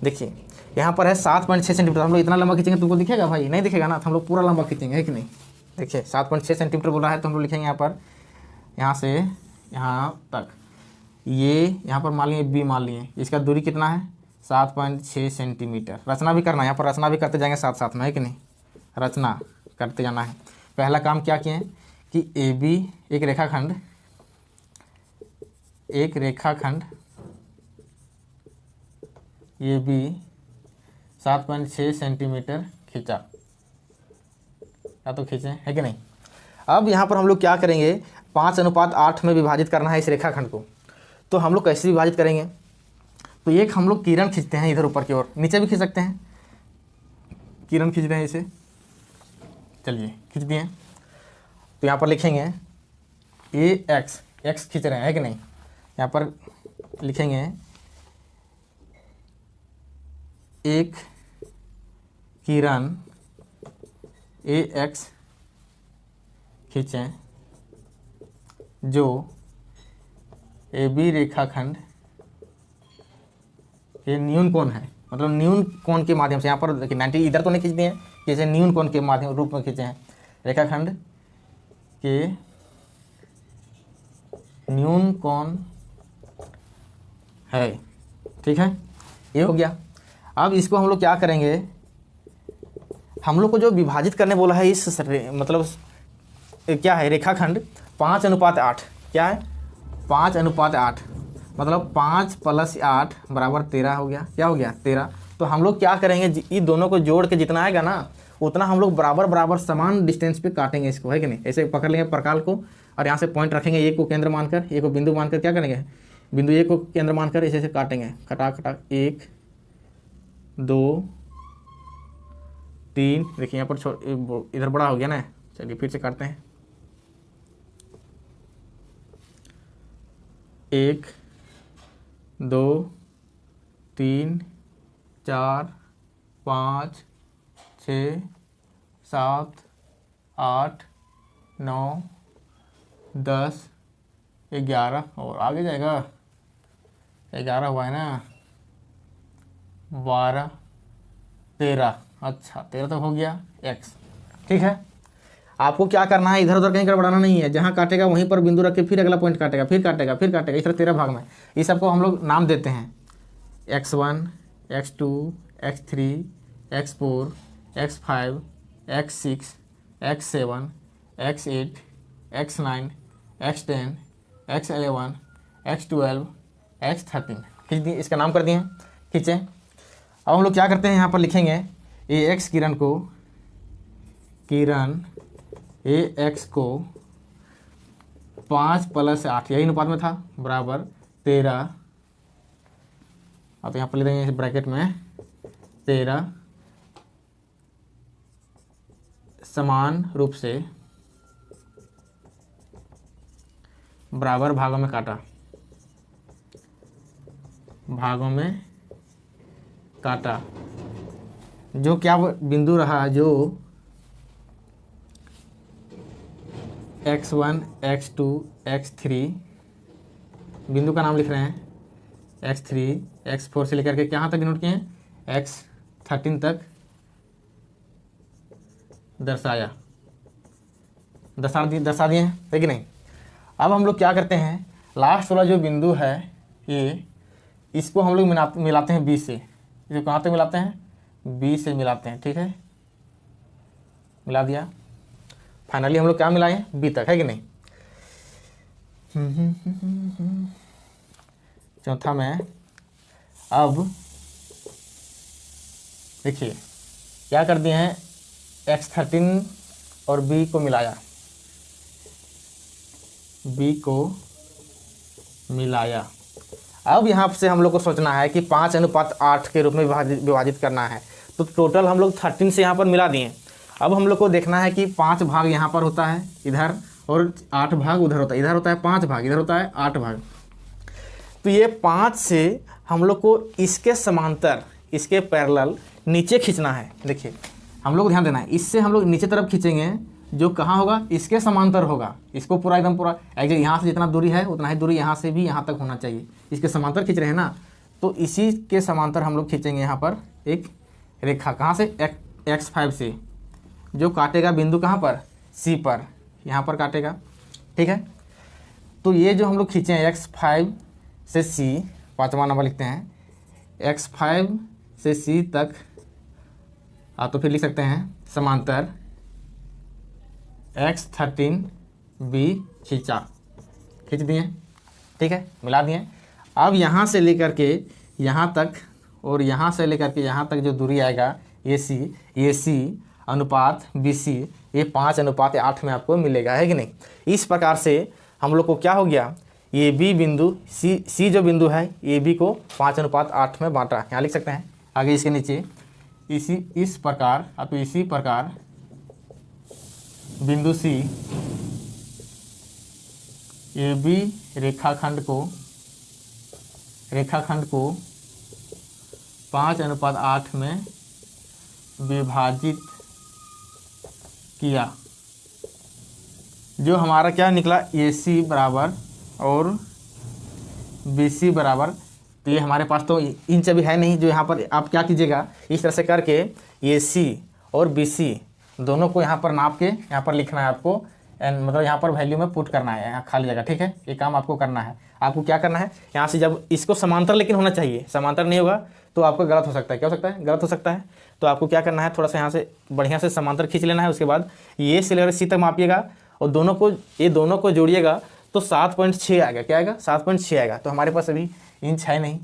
देखिए यहाँ पर है 7.6 सेंटीमीटर, हम लोग इतना लंबा खींचेंगे तुमको दिखेगा भाई, नहीं दिखेगा ना, तो हम लोग पूरा लंबा खींचेंगे, है कि नहीं। देखिए 7.6 सेंटीमीटर बोल रहा है, तो हम लोग लिखेंगे यहाँ पर, यहाँ से यहाँ तक, ये यहाँ पर मान लिए B मान लिए, इसका दूरी कितना है 7.6 सेंटीमीटर। रचना भी करना है, यहाँ पर रचना भी करते जाएंगे साथ साथ में, है कि नहीं, रचना करते जाना है। पहला काम क्या किए कि AB एक रेखाखंड AB 7.6 सेंटीमीटर खींचा, या तो खींचे, है कि नहीं। अब यहाँ पर हम लोग क्या करेंगे, 5:8 में विभाजित करना है इस रेखाखंड को। तो हम लोग कैसे विभाजित करेंगे, तो एक हम लोग किरण खींचते हैं इधर ऊपर की ओर, नीचे भी खींच सकते हैं, किरण खींच रहे हैं इसे, चलिए खींच दिए। तो यहाँ पर लिखेंगे x खींच रहे हैं, है कि नहीं। यहाँ पर लिखेंगे एक किरण AX खींचें जो ए बी रेखाखंड ये न्यून कोण है, मतलब न्यून कोण के माध्यम से, यहाँ पर देखिए 90 इधर तो नहीं खींचते हैं, जैसे न्यून कोण के माध्यम रूप में खींचे हैं, रेखाखंड के न्यून कोण है। ठीक है, ये हो गया। अब इसको हम लोग क्या करेंगे, हम लोग को जो विभाजित करने बोला है इस मतलब क्या है, रेखाखंड 5:8, क्या है 5:8, मतलब 5 + 8 = 13 हो गया। क्या हो गया 13। तो हम लोग क्या करेंगे, इन दोनों को जोड़ के जितना आएगा ना उतना हम लोग बराबर बराबर समान डिस्टेंस पे काटेंगे इसको, है कि नहीं। ऐसे पकड़ लेंगे प्रकाल को और यहाँ से पॉइंट रखेंगे, एक को केंद्र मानकर, एक को बिंदु मानकर क्या करेंगे, बिंदु एक को केंद्र मानकर ऐसे काटेंगे, खटाक खटाक 1 2 3। देखिए यहाँ पर इधर बड़ा हो गया ना, चलिए फिर से काटते हैं, 1 2 3 4 5 6 7 8 9 10 11 और आगे जाएगा, 11 हुआ है ना, 12 13। अच्छा 13 तो हो गया x। ठीक है, आपको क्या करना है, इधर उधर कहीं गड़बड़ाना नहीं है, जहाँ काटेगा वहीं पर बिंदु रख के फिर अगला पॉइंट काटेगा, फिर काटेगा, फिर काटेगा, इस तरह 13 भाग में। इस सबको हम लोग नाम देते हैं x1 x2 x3 x4 x5 x6 x7 x8 x9 x10 x11 x12 x13। खींच दिए, इसका नाम कर दिए, खींचे। अब हम लोग क्या करते हैं, यहाँ पर लिखेंगे ए एक्स किरण ए एक्स को 5 + 8 यही अनुपात में था बराबर 13। अब यहाँ पर ले देंगे इस ब्रैकेट में 13 समान रूप से बराबर भागों में काटा, जो क्या बिंदु रहा, जो x1 x2 x3 बिंदु का नाम लिख रहे हैं, x3 x4 से लेकर के कहाँ तक डिनोट किए हैं, x13 तक दर्शा दिए हैं, है कि नहीं। अब हम लोग क्या करते हैं, लास्ट वाला जो बिंदु है ये, इसको हम लोग मिलाते हैं b से। इसको कहाँ तक मिलाते हैं, b से मिलाते हैं। ठीक है, मिला दिया, फाइनली हम लोग क्या मिलाए, b तक, है कि नहीं। चौथा में अब देखिए क्या कर दिए हैं, x13 और b को मिलाया। अब यहाँ से हम लोग को सोचना है कि 5:8 के रूप में विभाजित करना है। तो टोटल हम लोग 13 से यहाँ पर मिला दिए। अब हम लोग को देखना है कि 5 भाग यहाँ पर होता है इधर, और 8 भाग उधर होता है, इधर होता है 5 भाग, इधर होता है 8 भाग। तो ये 5 से हम लोग को इसके समांतर, इसके पैरेलल नीचे खींचना है। देखिए हम लोग ध्यान देना है, इससे हम लोग नीचे तरफ खींचेंगे, जो कहाँ होगा, इसके समांतर होगा। इसको पूरा एकदम पूरा यहाँ से जितना दूरी है उतना ही दूरी यहाँ से भी यहाँ तक होना चाहिए। इसके समांतर खींच रहे हैं ना, तो इसी के समांतर हम लोग खींचेंगे यहाँ पर एक रेखा, कहाँ से, x5 से, जो काटेगा बिंदु कहाँ पर, C पर, यहाँ पर काटेगा। ठीक है, तो ये जो हम लोग खींचे हैं x5 से C, 5वां नंबर लिखते हैं, x5 से C तक, तो फिर लिख सकते हैं समांतर x13b खींच दिए। ठीक है, मिला दिए। अब यहाँ से लेकर के यहाँ तक और यहाँ से लेकर के यहाँ तक जो दूरी आएगा ये C अनुपात BC, ये 5:8 में आपको मिलेगा, है कि नहीं। इस प्रकार से हम लोग को क्या हो गया, ये B बिंदु C जो बिंदु है ये B को 5:8 में बांटा। यहाँ लिख सकते हैं आगे इसके नीचे, इस प्रकार बिंदु C AB रेखाखंड को 5:8 में विभाजित किया, जो हमारा क्या निकला AC बराबर और BC बराबर, तो ये हमारे पास तो इंच अभी है नहीं, जो यहाँ पर आप क्या कीजिएगा इस तरह से करके AC और BC दोनों को यहाँ पर नाप के यहाँ पर लिखना है आपको, मतलब यहाँ पर वैल्यू में पुट करना है, यहाँ खाली जगह। ठीक है, ये काम आपको करना है। आपको क्या करना है, यहाँ से जब इसको समांतर लेकिन होना चाहिए, समांतर नहीं होगा तो आपको गलत हो सकता है। क्या हो सकता है? गलत हो सकता है। तो आपको क्या करना है, थोड़ा सा यहाँ से बढ़िया से समांतर खींच लेना है। उसके बाद ये से लेकर C तक मापिएगा और ये दोनों को जोड़िएगा तो 7.6 आएगा। क्या आएगा? 7.6 आएगा। तो हमारे पास अभी इंच है नहीं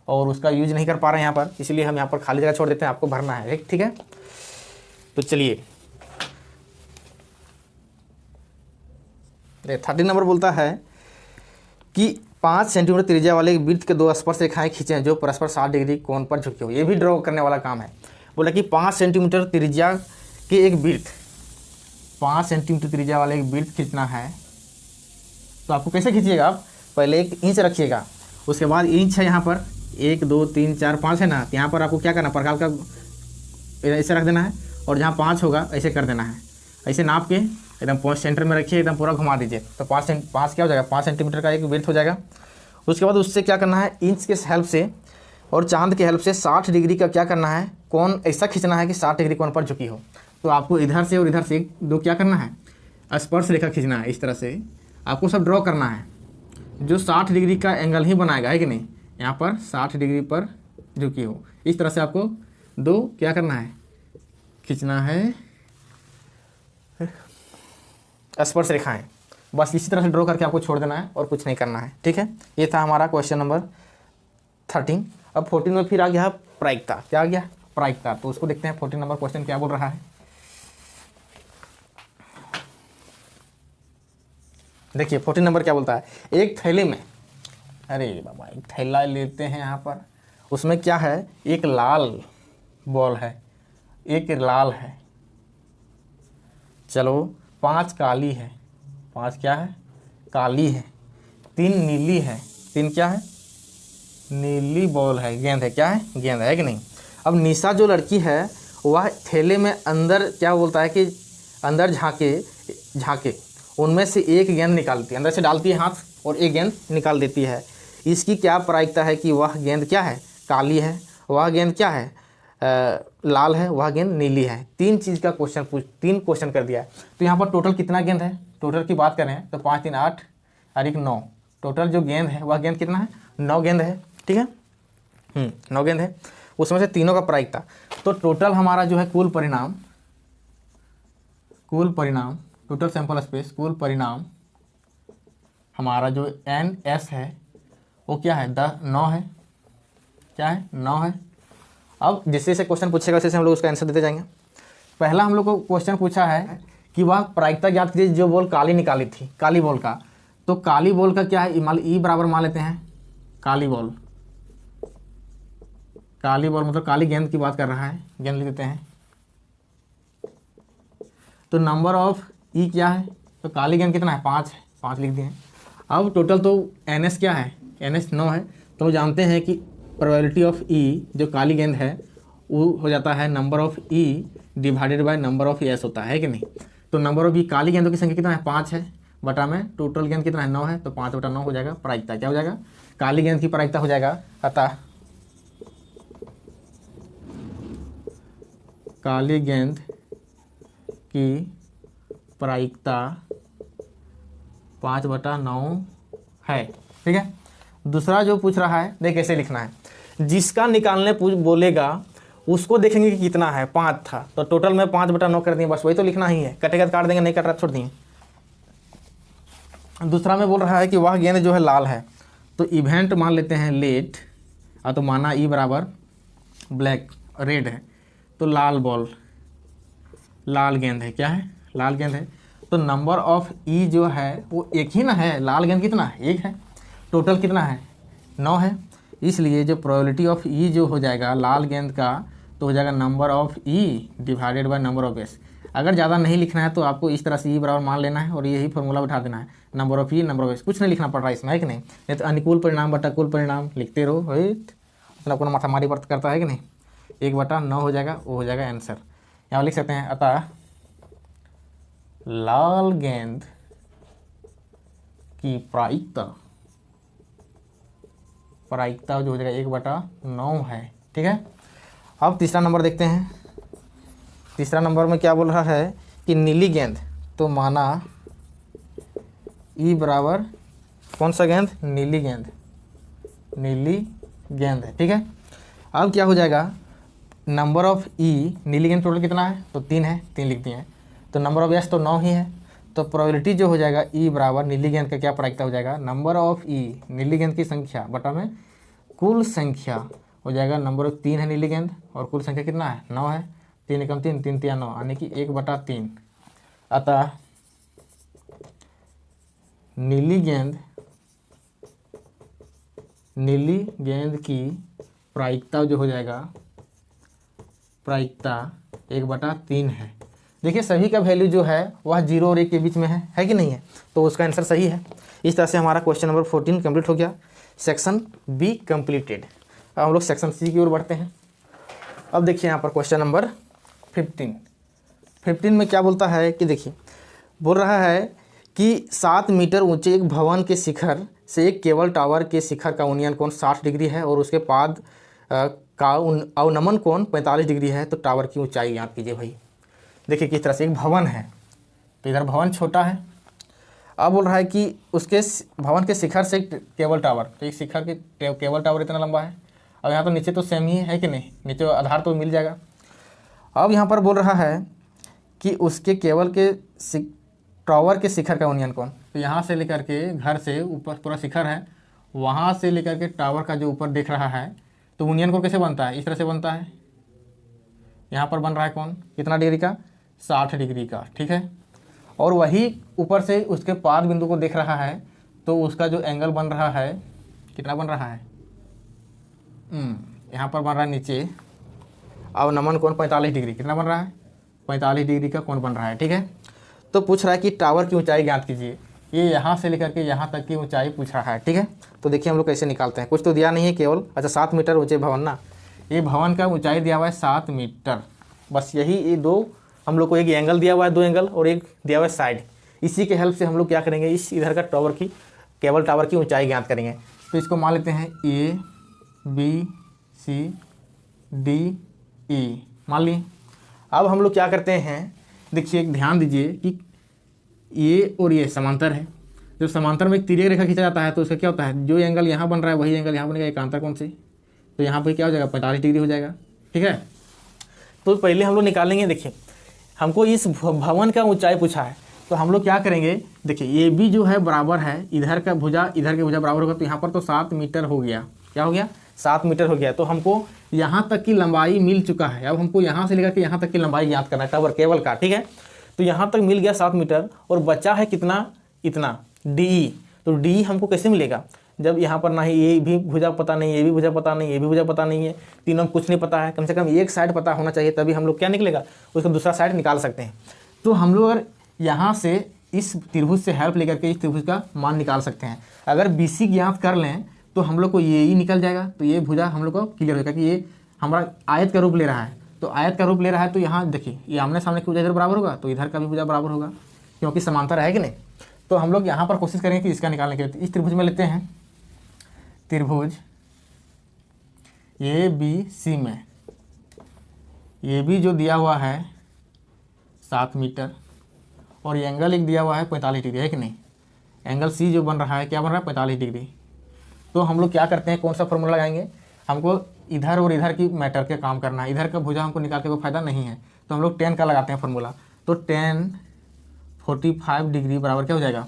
और उसका यूज नहीं कर पा रहे हैं यहाँ पर, इसलिए हम यहाँ पर खाली जगह छोड़ देते हैं, आपको भरना है। ठीक है, तो चलिए 30 नंबर बोलता है कि 5 सेंटीमीटर त्रिज्या वाले एक वृत्त के 2 स्पर्श रेखाएं खींचें जो परस्पर 60 डिग्री कोण पर झुकी हो। ये भी ड्रॉ करने वाला काम है। बोला कि 5 सेंटीमीटर त्रिज्या के एक वृत्त, 5 सेंटीमीटर त्रिज्या वाले एक वृत्त खींचना है। तो आपको कैसे खींचिएगा, आप पहले एक इंच रखिएगा, उसके बाद इंच है यहाँ पर 1 2 3 4 5 है ना, तो यहाँ पर आपको क्या करना, प्रकार का ऐसे रख देना है और जहाँ 5 होगा ऐसे कर देना है। ऐसे नाप के एकदम पॉइंट सेंटर में रखिए, एकदम पूरा घुमा दीजिए, तो 5 क्या हो जाएगा, 5 सेंटीमीटर का एक वृत्त हो जाएगा। उसके बाद उससे क्या करना है, इंच के हेल्प से और चांद के हेल्प से 60 डिग्री का क्या करना है, कोण ऐसा खींचना है कि 60 डिग्री कोण पर झुकी हो। तो आपको इधर से और इधर से दो क्या करना है, स्पर्श रेखा खींचना है। इस तरह से आपको सब ड्रॉ करना है जो 60 डिग्री का एंगल ही बनाएगा, है कि नहीं। यहाँ पर 60 डिग्री पर झुकी हो, इस तरह से आपको दो क्या करना है, खींचना है स्पर्श रेखाएं। बस इसी तरह से ड्रॉ करके आपको छोड़ देना है और कुछ नहीं करना है। ठीक है, ये था हमारा क्वेश्चन नंबर 13। अब 14 में फिर आ गया प्रायिकता। क्या आ गया? प्रायिकता। तो उसको देखते हैं 14 नंबर क्वेश्चन क्या बोल रहा है। देखिए 14 नंबर क्या बोलता है, एक थैले में, अरे बाबा एक थैला लेते हैं यहाँ पर, उसमें क्या है, एक लाल बॉल है, एक लाल है, चलो 5 काली है, 5 क्या है, काली है, 3 नीली है, 3 क्या है, नीली बॉल है, गेंद है, क्या है, गेंद है कि नहीं। अब निशा जो लड़की है वह थैले में अंदर क्या बोलता है कि अंदर झांके उनमें से एक गेंद निकालती है, अंदर से डालती है हाथ और एक गेंद निकाल देती है। इसकी क्या प्रायिकता है कि वह गेंद क्या है, काली है, वह गेंद क्या है, लाल है, वह गेंद नीली है। 3 चीज़ का क्वेश्चन 3 क्वेश्चन कर दिया है। तो यहाँ पर टोटल कितना गेंद है, टोटल की बात करें तो 5 3 8 और 1 9, टोटल जो गेंद है वह गेंद कितना है, 9 गेंद है। ठीक है, 9 गेंद है, उसमें से तीनों का प्रायिकता। तो टोटल हमारा जो है कुल परिणाम टोटल सैंपल स्पेस, कुल परिणाम हमारा जो NS है वो क्या है, 9 है, क्या है, 9 है। अब जिससे से क्वेश्चन पूछेगा वैसे हम लोग उसका आंसर देते जाएंगे। पहला हम लोग को क्वेश्चन पूछा है कि वह प्रायिकता ज्ञात कीजिए जो बॉल काली निकाली थी, काली बॉल का। तो काली बॉल का क्या है, ई बराबर मान लेते हैं, काली बॉल मतलब काली गेंद की बात कर रहा है, गेंद लिख देते हैं। तो नंबर ऑफ ई क्या है, तो काली गेंद कितना है, 5 है, 5 लिख दिए। अब टोटल तो NS क्या है, NS 9 है। तो जानते हैं कि प्रोबेबिलिटी ऑफ ई जो काली गेंद है वो हो जाता है number of E divided by number of S होता है कि नहीं। तो नंबर ऑफ ई काली गेंदों की संख्या कितना है, 5 है, बटा में टोटल गेंद कितना है, 9 है। तो 5 बटा 9 हो जाएगा प्रायिकता। क्या हो जाएगा, काली गेंद की प्रायिकता हो जाएगा, अतः काली गेंद की प्रायिकता 5 बटा 9 है। ठीक है, दूसरा जो पूछ रहा है देख कैसे लिखना है, जिसका निकालने बोलेगा उसको देखेंगे कि कितना है, 5 था तो टोटल में 5 बटा 9 कर दिए, बस वही तो लिखना ही है। कटेगा तो काट देंगे, नहीं कट रहा छोड़ दिए। दूसरा में बोल रहा है कि वह गेंद जो है लाल है, तो इवेंट मान लेते हैं लेट, और तो माना ई बराबर ब्लैक रेड है, तो लाल बॉल, लाल गेंद है, क्या है, लाल गेंद है। तो नंबर ऑफ ई जो है वो एक ही ना है, लाल गेंद कितना है, 1 है, टोटल कितना है, 9 है। इसलिए जो प्रोबेबिलिटी ऑफ ई जो हो जाएगा लाल गेंद का, तो हो जाएगा number of E divided by number of S. अगर ज़्यादा नहीं लिखना है तो आपको इस तरह से ई बराबर मान लेना है और यही फॉर्मूला बैठा देना है, number of E number of S, कुछ नहीं लिखना पड़ रहा है इसमें, है कि नहीं। तो अनुकूल परिणाम बटा कुल परिणाम लिखते रहो, मतलब अपना माथामारी वर्त करता है कि नहीं। 1 बटा 9 हो जाएगा, वो हो जाएगा आंसर। यहाँ लिख सकते हैं, अतः लाल गेंद की प्रायिकता जो हो जाएगा 1/9 है। ठीक है, अब तीसरा नंबर देखते हैं। तीसरा नंबर में क्या बोल रहा है कि नीली गेंद, तो माना ई बराबर कौन सा गेंद, नीली गेंद, नीली गेंद है। ठीक है, अब क्या हो जाएगा, नंबर ऑफ ई, नीली गेंद टोटल कितना है, तो 3 है, 3 लिख दिए हैं। तो नंबर ऑफ एस तो 9 ही है, तो प्रोबेबिलिटी जो हो जाएगा ई बराबर नीली गेंद का क्या प्रायिकता हो जाएगा, नंबर ऑफ ई, नीली गेंद की संख्या बटा में कुल संख्या हो जाएगा। नंबर ऑफ 3 है नीली गेंद और कुल संख्या कितना है, 9 है। 3 एकम 3, 3 तिया 9, यानी कि 1/3। अतः नीली गेंद की प्रायिकता जो हो जाएगा, प्रायिकता 1/3 है। देखिए सभी का वैल्यू जो है वह 0 और 1 के बीच में है कि नहीं है, तो उसका आंसर सही है। इस तरह से हमारा क्वेश्चन नंबर 14 कंप्लीट हो गया, सेक्शन बी कंप्लीटेड। अब हम लोग सेक्शन सी की ओर बढ़ते हैं। अब देखिए यहाँ पर क्वेश्चन नंबर 15 में क्या बोलता है कि देखिए बोल रहा है कि 7 मीटर ऊंचे एक भवन के शिखर से एक केबल टावर के शिखर का उन्नयन कोण 60 डिग्री है और उसके पाद का अवनमन कोण 45 डिग्री है, तो टावर की ऊंचाई याद कीजिए भाई। देखिए किस तरह से एक भवन है, तो इधर भवन छोटा है। अब बोल रहा है कि उसके भवन के शिखर से एक केबल टावर, तो एक शिखर के केबल टावर इतना लंबा है। अब यहाँ तो नीचे तो सेम ही है कि नहीं, नीचे आधार तो मिल जाएगा। अब यहाँ पर बोल रहा है कि उसके केबल के टावर के शिखर का उन्नयन कोण, तो यहाँ से लेकर के घर से ऊपर पूरा शिखर है, वहाँ से लेकर के टावर का जो ऊपर देख रहा है, तो उन्नयन कोण कैसे बनता है, इस तरह से बनता है। यहाँ पर बन रहा है कोण कितना डिग्री का, 60 डिग्री का। ठीक है, और वही ऊपर से उसके पाद बिंदु को देख रहा है, तो उसका जो एंगल बन रहा है कितना बन रहा है, यहाँ पर बन रहा है नीचे अवनमन कोण 45 डिग्री, कितना बन रहा है, 45 डिग्री का कोण बन रहा है। ठीक है, तो पूछ रहा है कि टावर की ऊंचाई ज्ञात कीजिए। ये यहाँ से लेकर के यहाँ तक की ऊंचाई पूछ रहा है। ठीक है, तो देखिए हम लोग कैसे निकालते हैं, कुछ तो दिया नहीं है केवल, अच्छा 7 मीटर ऊंचे भवन ना, ये भवन का ऊंचाई दिया हुआ है 7 मीटर, बस यही ये दो हम लोग को, एक एंगल दिया हुआ है 2 एंगल और एक दिया हुआ है साइड, इसी के हेल्प से हम लोग क्या करेंगे, इस इधर का टावर की केबल टावर की ऊंचाई ज्ञात करेंगे। तो इसको मान लेते हैं A B C D E मान लिए। अब हम लोग क्या करते हैं, देखिए ध्यान दीजिए कि ये और ये समांतर है, जब समांतर में एक तिर्यक रेखा खींचा जाता है तो उसका क्या होता है, जो एंगल यहाँ बन रहा है वही एंगल यहाँ बनेगा एकांतर कोण से, तो यहाँ पर क्या हो जाएगा 45 डिग्री हो जाएगा। ठीक है, तो पहले हम लोग निकालेंगे, देखिए हमको इस भवन का ऊंचाई पूछा है, तो हम लोग क्या करेंगे, देखिए ये भी जो है बराबर है, इधर का भुजा इधर के भुजा बराबर होगा, तो यहाँ पर तो 7 मीटर हो गया, क्या हो गया 7 मीटर हो गया। तो हमको यहाँ तक की लंबाई मिल चुका है, अब हमको यहाँ से लेकर के यहाँ तक की लंबाई ज्ञात करना है टावर केबल का। ठीक है, तो यहाँ तक मिल गया 7 मीटर और बचा है कितना, इतना डी। तो डी हमको कैसे मिलेगा, जब यहाँ पर ना ही ये भी भुजा पता नहीं, ये भी भुजा पता नहीं, ये भी भुजा पता नहीं है, तीनों में कुछ नहीं पता है, कम से कम एक साइड पता होना चाहिए, तभी हम लोग क्या निकलेगा, उसका दूसरा साइड निकाल सकते हैं। तो हम लोग अगर यहाँ से इस त्रिभुज से हेल्प लेकर के इस त्रिभुज का मान निकाल सकते हैं। अगर BC ज्ञात कर लें तो हम लोग को ये ही निकल जाएगा, तो ये भुजा हम लोग को क्लियर होगा कि ये हमारा आयत का रूप ले रहा है, तो आयत का रूप ले रहा है, तो यहाँ देखिए ये आमने सामने की भुजा इधर बराबर होगा, तो इधर का भी भुजा बराबर होगा, क्योंकि समांतर है कि नहीं। तो हम लोग यहाँ पर कोशिश करेंगे कि इसका निकालने के लिए, इस त्रिभुज में लेते हैं त्रिभुज ABC में, ये भी जो दिया हुआ है 7 मीटर और ये एंगल एक दिया हुआ है 45 डिग्री, है कि नहीं। एंगल C जो बन रहा है क्या बन रहा है 45 डिग्री। तो हम लोग क्या करते हैं, कौन सा फॉर्मूला लगाएंगे, हमको इधर और इधर की मैटर के काम करना है, इधर का भुजा हमको निकाल के कोई फायदा नहीं है, तो हम लोग 10 का लगाते हैं फॉर्मूला। तो 10 45 डिग्री बराबर क्या हो जाएगा,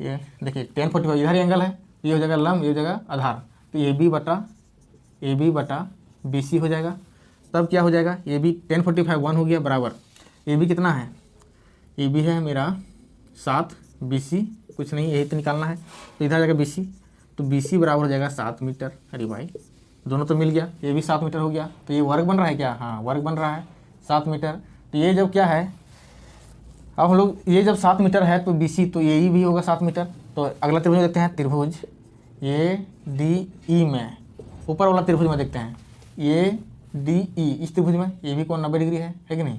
ये देखिए 10 45 इधर एंगल है, ये हो जाएगा लंब, ये हो जाएगा आधार, तो AB बटा BC हो जाएगा। तब क्या हो जाएगा, ये भी 10 45 1 हो गया बराबर, AB कितना है, AB है मेरा 7, BC कुछ नहीं, यही तो निकालना है, तो इधर जाएगा BC, तो BC बराबर हो जाएगा 7 मीटर। अरे भाई दोनों तो मिल गया, ये भी 7 मीटर हो गया, तो ये वर्ग बन रहा है क्या, हाँ वर्ग बन रहा है 7 मीटर। तो ये जब क्या है, अब हम लोग ये जब 7 मीटर है तो BC तो यही भी होगा 7 मीटर। तो अगला त्रिभुज देखते हैं, त्रिभुज ADE में, ऊपर वाला त्रिभुज में देखते हैं ADE, इस त्रिभुज में ये भी कोण 90 डिग्री है कि नहीं।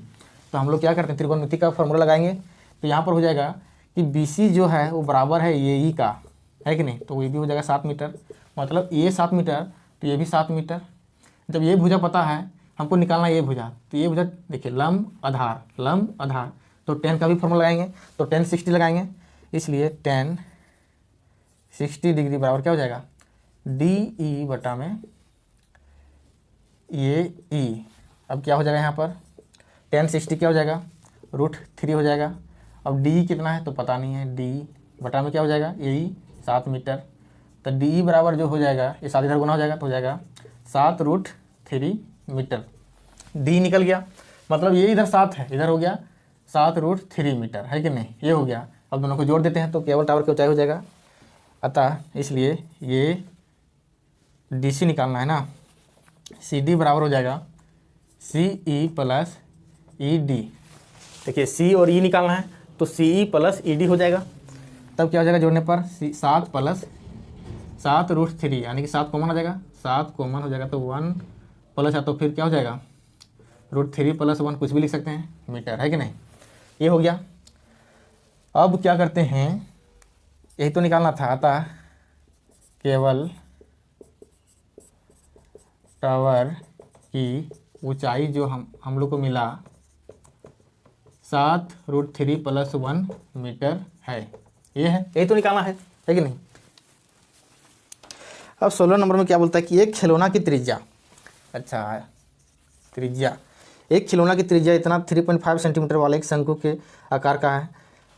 तो हम लोग क्या करते हैं, त्रिकोणमिति का फॉर्मूला लगाएंगे, तो यहाँ पर हो जाएगा कि BC जो है वो बराबर है AE का, है कि नहीं। तो ये भी हो जाएगा 7 मीटर, मतलब ये 7 मीटर तो ये भी 7 मीटर। जब ये भुजा पता है हमको निकालना ये भुजा, तो ये भुजा देखिए लंब आधार, तो टेन का भी फॉर्मूला लगाएंगे, तो टेन 60 लगाएंगे, इसलिए टेन 60 डिग्री बराबर क्या हो जाएगा DE बटा में ये E। अब क्या हो जाएगा यहाँ पर टेन 60 क्या हो जाएगा √3 हो जाएगा। अब DE कितना है तो पता नहीं है, DE बटा में क्या हो जाएगा यही 7 मीटर, तो DE बराबर जो हो जाएगा ये 7 इधर गुना हो जाएगा तो हो जाएगा 7√3 मीटर। D निकल गया, मतलब ये इधर 7 है, इधर हो गया 7√3 मीटर, है कि नहीं, ये हो गया। अब दोनों को जोड़ देते हैं तो केबल टावर की ऊंचाई हो जाएगा, अतः इसलिए ये DC निकालना है ना, CD बराबर हो जाएगा CE प्लस ED। देखिए C और E निकालना है तो CE प्लस ED हो जाएगा, तब क्या हो जाएगा जोड़ने पर 7 प्लस 7√3 यानी कि 7 कॉमन हो जाएगा, 7 कॉमन हो जाएगा तो 1 प्लस है तो फिर क्या हो जाएगा √3 + 1 कुछ भी लिख सकते हैं मीटर, है कि नहीं। ये हो गया। अब क्या करते हैं, यही तो निकालना था, अतः केवल टावर की ऊंचाई जो हम लोग को मिला 7√3 + 1 मीटर है, ये है, यही तो निकालना है कि नहीं। अब 16 नंबर में क्या बोलता है कि एक खिलौना की त्रिज्या, अच्छा त्रिज्या, एक खिलौना की त्रिज्या इतना 3.5 सेंटीमीटर वाले एक शंकु के आकार का है,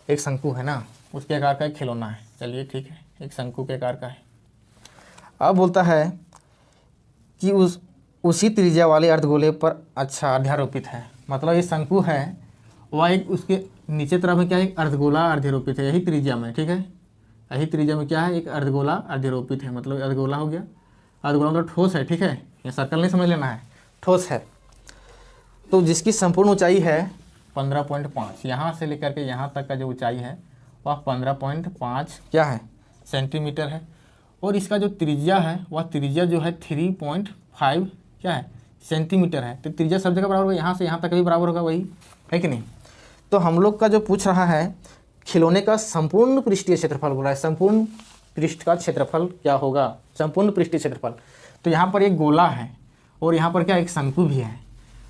एक शंकु है ना उसके आकार का एक खिलौना है, चलिए ठीक है, एक शंकु के आकार का है। अब बोलता है कि उसी त्रिज्या वाले अर्धगोले पर अच्छा अध्यारोपित है, मतलब ये शंकु है वह एक उसके नीचे तरफ में क्या है एक अर्धगोला अध्यारोपित है, यही त्रिज्या में, ठीक है, यही त्रिज्या में क्या है एक अर्धगोला अध्यारोपित है, मतलब अर्धगोला हो गया, अर्धगोला मतलब ठोस है, ठीक है, ये सर्कल नहीं समझ लेना है, ठोस है। तो जिसकी संपूर्ण ऊंचाई है 15.5, यहाँ से लेकर के यहाँ तक का जो ऊंचाई है वह 15.5 क्या है सेंटीमीटर है, और इसका जो त्रिज्या है वह त्रिज्या जो है 3.5 क्या है सेंटीमीटर है, तो त्रिज्या सब जगह बराबर होगा, यहाँ से यहाँ तक भी बराबर होगा, वही है कि नहीं। तो हम लोग का जो पूछ रहा है खिलौने का संपूर्ण पृष्ठीय क्षेत्रफल बोल रहा है, संपूर्ण पृष्ठ का क्षेत्रफल क्या होगा, संपूर्ण पृष्ठीय क्षेत्रफल। तो यहाँ पर एक गोला है और यहाँ पर क्या एक शंकु भी है,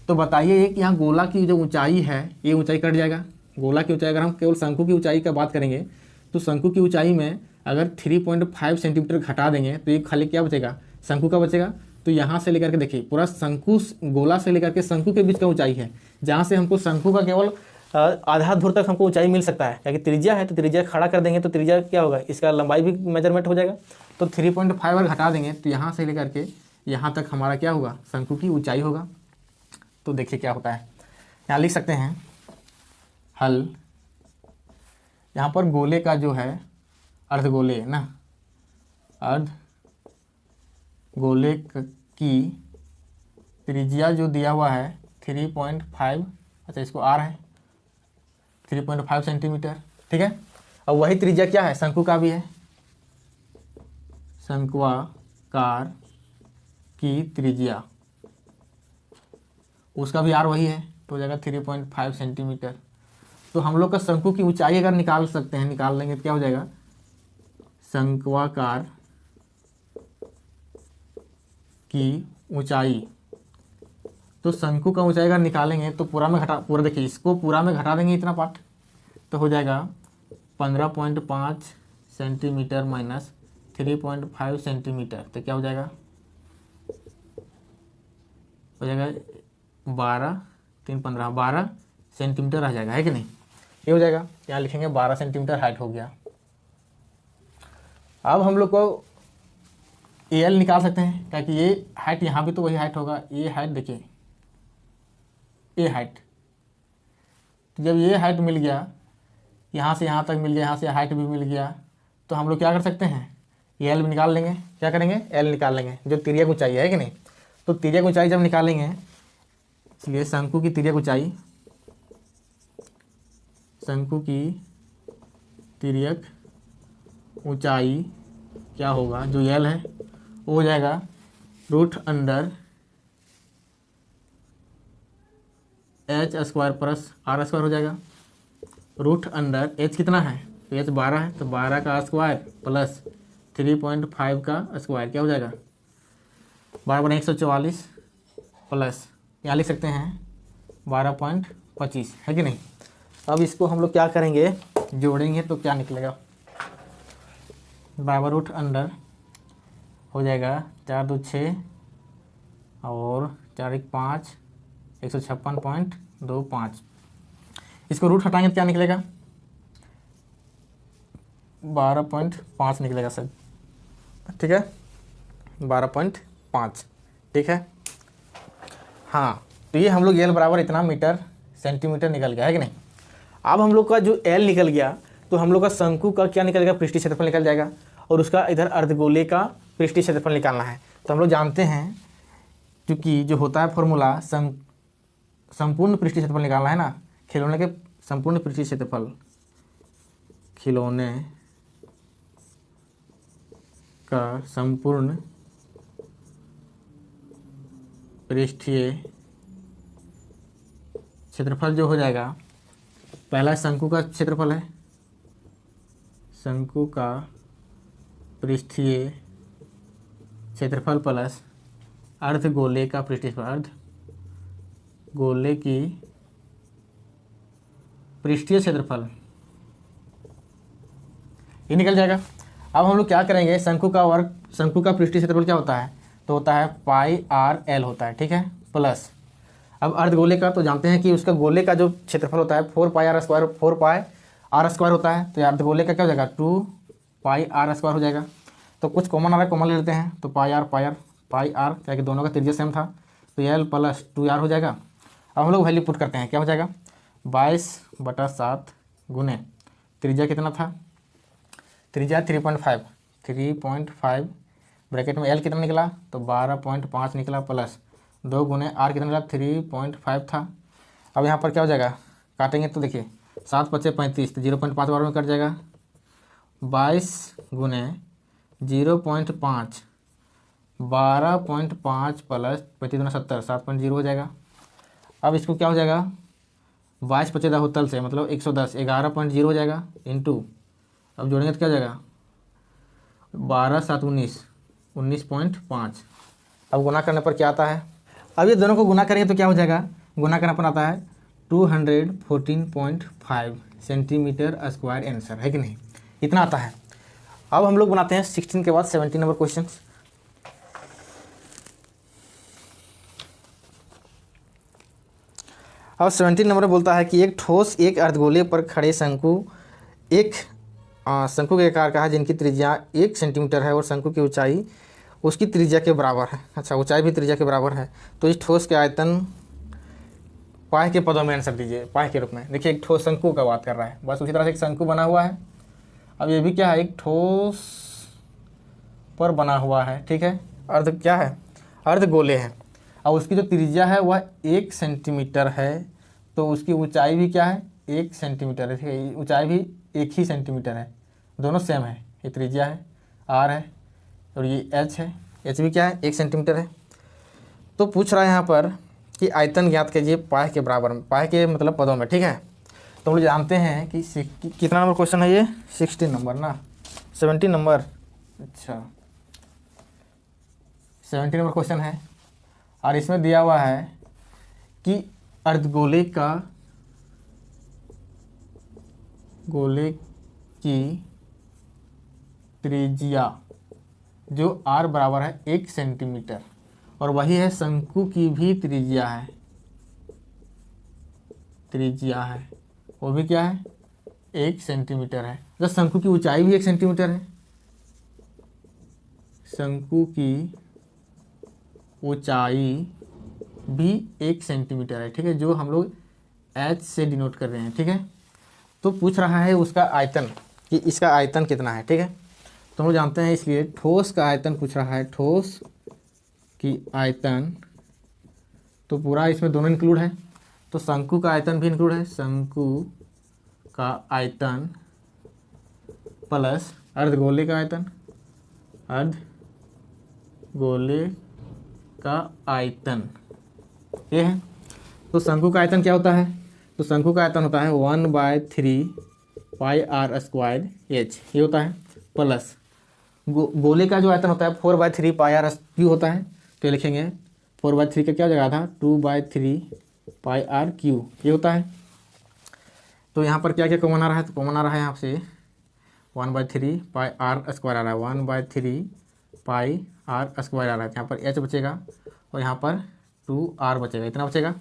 तो बताइए कि यहाँ गोला की जो ऊंचाई है ये ऊंचाई कट जाएगा, गोला की ऊंचाई अगर हम केवल शंकु की ऊंचाई का बात करेंगे तो शंकु की ऊंचाई में अगर 3.5 सेंटीमीटर घटा देंगे तो ये खाली क्या बचेगा शंकु का बचेगा। तो यहाँ से लेकर के देखिए पूरा शंकु गोला से लेकर के शंकु के बीच का ऊंचाई है, जहाँ से हमको शंकु का केवल आधा दूर तक हमको ऊंचाई मिल सकता है, क्योंकि त्रिज्या है तो त्रिज्या खड़ा कर देंगे तो त्रिज्या क्या होगा इसका लंबाई भी मेजरमेंट हो जाएगा। तो 3.5 अगर घटा देंगे तो यहाँ से लेकर के यहाँ तक हमारा क्या होगा शंकु की ऊंचाई होगा। तो देखिए क्या होता है, यहाँ लिख सकते हैं हल, यहाँ पर गोले का जो है अर्धगोले ना, अर्धगोले की त्रिज्या जो दिया हुआ है 3.5, अच्छा इसको R है 3.5 सेंटीमीटर, ठीक है। अब वही त्रिज्या क्या है शंकु का भी है, शंक्वाकार की त्रिज्या उसका भी R वही है, तो हो जाएगा 3.5 सेंटीमीटर। तो हम लोग का शंकु की ऊंचाई अगर निकाल सकते हैं, निकाल लेंगे तो क्या हो जाएगा शंक्वाकार की ऊंचाई, तो शंकु का ऊंचाई अगर निकालेंगे तो पूरा देखिए इसको पूरा में घटा देंगे इतना पार्ट, तो हो जाएगा 15.5 सेंटीमीटर माइनस 3.5 सेंटीमीटर, तो क्या हो जाएगा 12 सेंटीमीटर आ जाएगा, है कि नहीं, ये हो जाएगा। यहाँ लिखेंगे 12 सेंटीमीटर हाइट हो गया। अब हम लोग को AL निकाल सकते हैं, ताकि ये हाइट यहाँ भी तो वही हाइट होगा, ये हाइट देखिए ये हाइट, तो जब ये हाइट मिल गया यहाँ से यहाँ तक मिल गया, यहाँ से हाइट भी मिल गया, तो हम लोग क्या कर सकते हैं एल भी निकाल लेंगे, क्या करेंगे एल निकाल लेंगे जो तिर्यक ऊंचाई है कि नहीं। तो तिर्यक ऊंचाई जब निकालेंगे, इसलिए शंकु की तिर्यक ऊंचाई, शंकु की तिर्यक ऊंचाई क्या होगा जो एल है वो हो जाएगा √अंडर h² + r² हो जाएगा, √अंडर h कितना है तो एच 12 है, तो 12 का स्क्वायर प्लस 3.5 का स्क्वायर क्या हो जाएगा, 12 × 144 प्लस यहाँ लिख सकते हैं 12.25, है कि नहीं। अब इसको हम लोग क्या करेंगे, जोड़ेंगे तो क्या निकलेगा, बराबर रूट अंडर हो जाएगा 4 2 6 और 4 1 5, 156.25। इसको रूट हटाएंगे तो क्या निकलेगा, 12.5 निकलेगा सर, ठीक है, 12.5, ठीक है। हाँ, तो ये हम लोग एल बराबर इतना मीटर सेंटीमीटर निकल गया, है कि नहीं। अब हम लोग का जो एल निकल गया तो हम लोग का शंकु का क्या निकल गया, पृष्ठीय क्षेत्रफल निकल जाएगा, और उसका इधर अर्धगोले का पृष्ठीय क्षेत्रफल निकालना है। तो हम लोग जानते हैं क्योंकि जो होता है फॉर्मूला संपूर्ण पृष्ठीय क्षेत्रफल निकालना है ना, खिलौने के संपूर्ण पृष्ठीय क्षेत्रफल, खिलौने का संपूर्ण पृष्ठीय क्षेत्रफल जो हो जाएगा, पहला शंकु का क्षेत्रफल है, शंकु का पृष्ठीय क्षेत्रफल प्लस अर्धगोले का पृष्ठीय क्षेत्रफल, अर्धगोले की पृष्ठीय क्षेत्रफल, ये निकल जाएगा। अब हम लोग क्या करेंगे, शंकु का वर्ग, शंकु का पृष्ठीय क्षेत्रफल क्या होता है, तो होता है πr/l होता है, ठीक है, प्लस अब अर्धगोले का तो जानते हैं कि उसका गोले का जो क्षेत्रफल होता है 4πr² 4πr² होता है, तो अर्धगोले का क्या हो जाएगा 2πr² हो जाएगा। तो कुछ कॉमन आ रहा है, कॉमन ले लेते हैं, तो πr क्या कि दोनों का त्रिज्या सेम था, तो l + 2r हो जाएगा। अब हम लोग वैल्यू पुट करते हैं, क्या हो जाएगा 22/7 गुने त्रिज्या कितना था, त्रिज्या 3.5 ब्रैकेट में l कितना निकला, तो 12.5 निकला, प्लस 2 गुने r कितना निकला 3.5 था। अब यहाँ पर क्या हो जाएगा, काटेंगे तो देखिए 7 × 5 = 35, तो 0.5 बार में कट जाएगा, 22 गुने 0.5 12.5 प्लस 35 × 70 7.0 हो जाएगा। अब इसको क्या हो जाएगा 22 × 5 होतल से मतलब 110 11.0 हो जाएगा इंटू, अब जोड़ेंगे तो क्या हो जाएगा 12 7 19 19.5। अब गुना करने पर क्या आता है, अब ये दोनों को गुना करेंगे तो क्या हो जाएगा, गुना करने पर आता है 214.5 सेंटीमीटर स्क्वायर आंसर, है कि नहीं, इतना आता है। अब हम लोग बनाते हैं 16 के बाद 17 नंबर क्वेश्चन। अब 17 नंबर बोलता है कि एक ठोस एक अर्धगोले पर खड़े शंकु शंकु के आकार का है जिनकी त्रिज्या 1 सेंटीमीटर है और शंकु की ऊंचाई उसकी त्रिज्या के बराबर है। अच्छा, ऊंचाई भी त्रिज्या के बराबर है, तो इस ठोस के आयतन पाए के पदों में आंसर दीजिए, पाए के रूप में। देखिए एक ठोस शंकु का बात कर रहा है, बस उसी तरह से एक शंकु बना हुआ है। अब ये भी क्या है, एक ठोस पर बना हुआ है, ठीक है, क्या है अर्धगोले है। अब उसकी जो त्रिज्या है वह 1 सेंटीमीटर है, तो उसकी ऊंचाई भी क्या है 1 सेंटीमीटर है, ठीक है, ऊंचाई भी 1 ही सेंटीमीटर है, दोनों सेम है। ये त्रिज्या है r है और ये h है, h भी क्या है 1 सेंटीमीटर है। तो पूछ रहा है यहाँ पर कि आयतन ज्ञात कीजिए पाए के बराबर में, पाए के मतलब पदों में, ठीक है। तो हम लोग जानते हैं कि कितना नंबर क्वेश्चन है ये 16 नंबर ना 17 नंबर, अच्छा 17 नंबर क्वेश्चन है। और इसमें दिया हुआ है कि अर्धगोले की त्रिज्या जो r बराबर है 1 सेंटीमीटर, और वही है शंकु की भी त्रिज्या है, वो भी क्या है 1 सेंटीमीटर है। तो शंकु की ऊंचाई भी 1 सेंटीमीटर है, शंकु की ऊंचाई भी 1 सेंटीमीटर है, ठीक है, जो हम लोग h से डिनोट कर रहे हैं, ठीक है। तो पूछ रहा है उसका आयतन कि इसका आयतन कितना है, ठीक है। तो हम लोग जानते हैं, इसलिए ठोस का आयतन पूछ रहा है, ठोस की आयतन, तो पूरा इसमें दोनों इंक्लूड है, तो शंकु का आयतन भी इंक्लूड है, शंकु का आयतन प्लस अर्धगोले का आयतन, अर्धगोले का आयतन ये है। तो शंकु का आयतन क्या होता है, तो शंकु का आयतन होता है 1/3 पाई आर स्क्वायर एच ये होता है, प्लस गोले का जो आयतन होता है 4/3 पाई आर क्यू होता है। तो ये लिखेंगे 4/3 का क्या हो जाएगा आधा, 2/3 पाई आर क्यू ये होता है। तो यहाँ पर क्या क्या कॉमन आ रहा है, तो कॉमन आ रहा है यहाँ से 1/3 पाई आर स्क्वायर आ रहा है, 1/3 पाई आर स्क्वायर आ रहा है। यहाँ पर एच बचेगा और यहाँ पर 2r बचेगा, इतना बचेगा।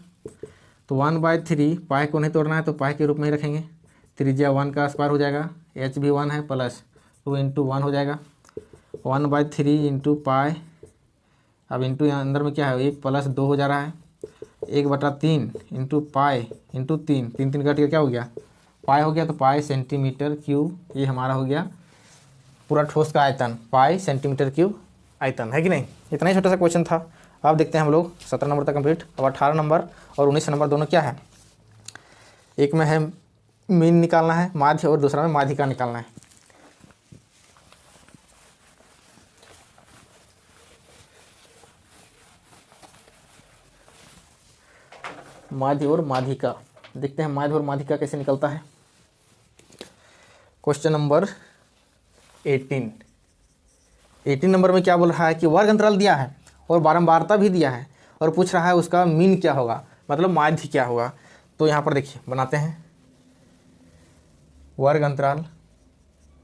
तो 1/3 पाई को नहीं तोड़ना है तो पाई के रूप में ही रखेंगे, त्रिज्या 1 का स्क्वायर हो जाएगा, एच भी 1 है, प्लस 2 × 1 हो जाएगा, 1/3 इंटू पाई। अब इंटू यहाँ अंदर में क्या है, 1 + 2 हो जा रहा है, 1/3 इंटू पाई इंटू 3, 3 3 कट के क्या हो गया, पाई हो गया। तो पाई सेंटीमीटर क्यूब ये हमारा हो गया पूरा ठोस का आयतन, पाई सेंटीमीटर क्यूब आयतन, है कि नहीं। इतना ही छोटा सा क्वेश्चन था। अब देखते हैं हम लोग 17 नंबर तक कंप्लीट। अब 18 नंबर और 19 नंबर दोनों क्या है, एक में है मीन निकालना है माध्य और दूसरा में माध्यिका निकालना है। माध्य और माध्यिका, देखते हैं माध्य और माध्यिका कैसे निकलता है। क्वेश्चन नंबर 18 नंबर में क्या बोल रहा है कि वर्ग अंतराल दिया है और बारंबारता भी दिया है और पूछ रहा है उसका मीन क्या होगा, मतलब माध्य क्या होगा। तो यहाँ पर देखिए बनाते हैं वर्ग अंतराल,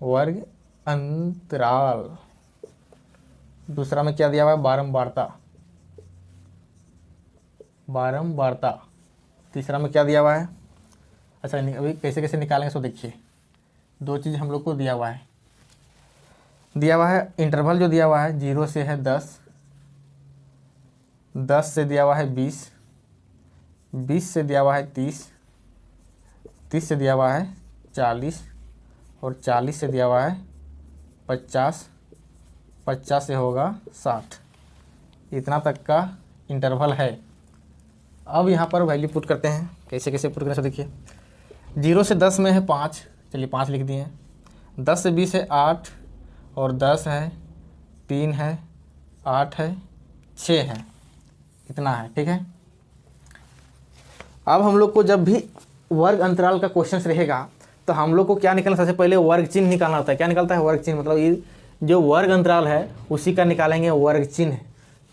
वर्ग अंतराल, दूसरा में क्या दिया हुआ है, बारंबारता, बारंबारता, तीसरा में क्या दिया हुआ है। अच्छा अभी कैसे कैसे निकालेंगे सो देखिए, दो चीज़ हम लोग को दिया हुआ है, दिया हुआ है इंटरवल जो दिया हुआ है 0 से है 10, 10 से दिया हुआ है 20, 20 से दिया हुआ है 30, 30 से दिया हुआ है 40 और 40 से दिया हुआ है 50, 50 से होगा 60, इतना तक का इंटरवल है। अब यहाँ पर वैल्यू पुट करते हैं, कैसे कैसे पुट करें सो देखिए, 0 से 10 में है 5, चलिए 5 लिख दिए, 10 से 20 है 8 और 10 है 3 है 8 है 6 है, इतना है, ठीक है। अब हम लोग को जब भी वर्ग अंतराल का क्वेश्चन रहेगा तो हम लोग को क्या निकालना, सबसे पहले वर्ग चिन्ह निकालना होता है। क्या निकलता है, वर्ग चिन्ह, मतलब ये जो वर्ग अंतराल है उसी का निकालेंगे वर्ग चिन्ह,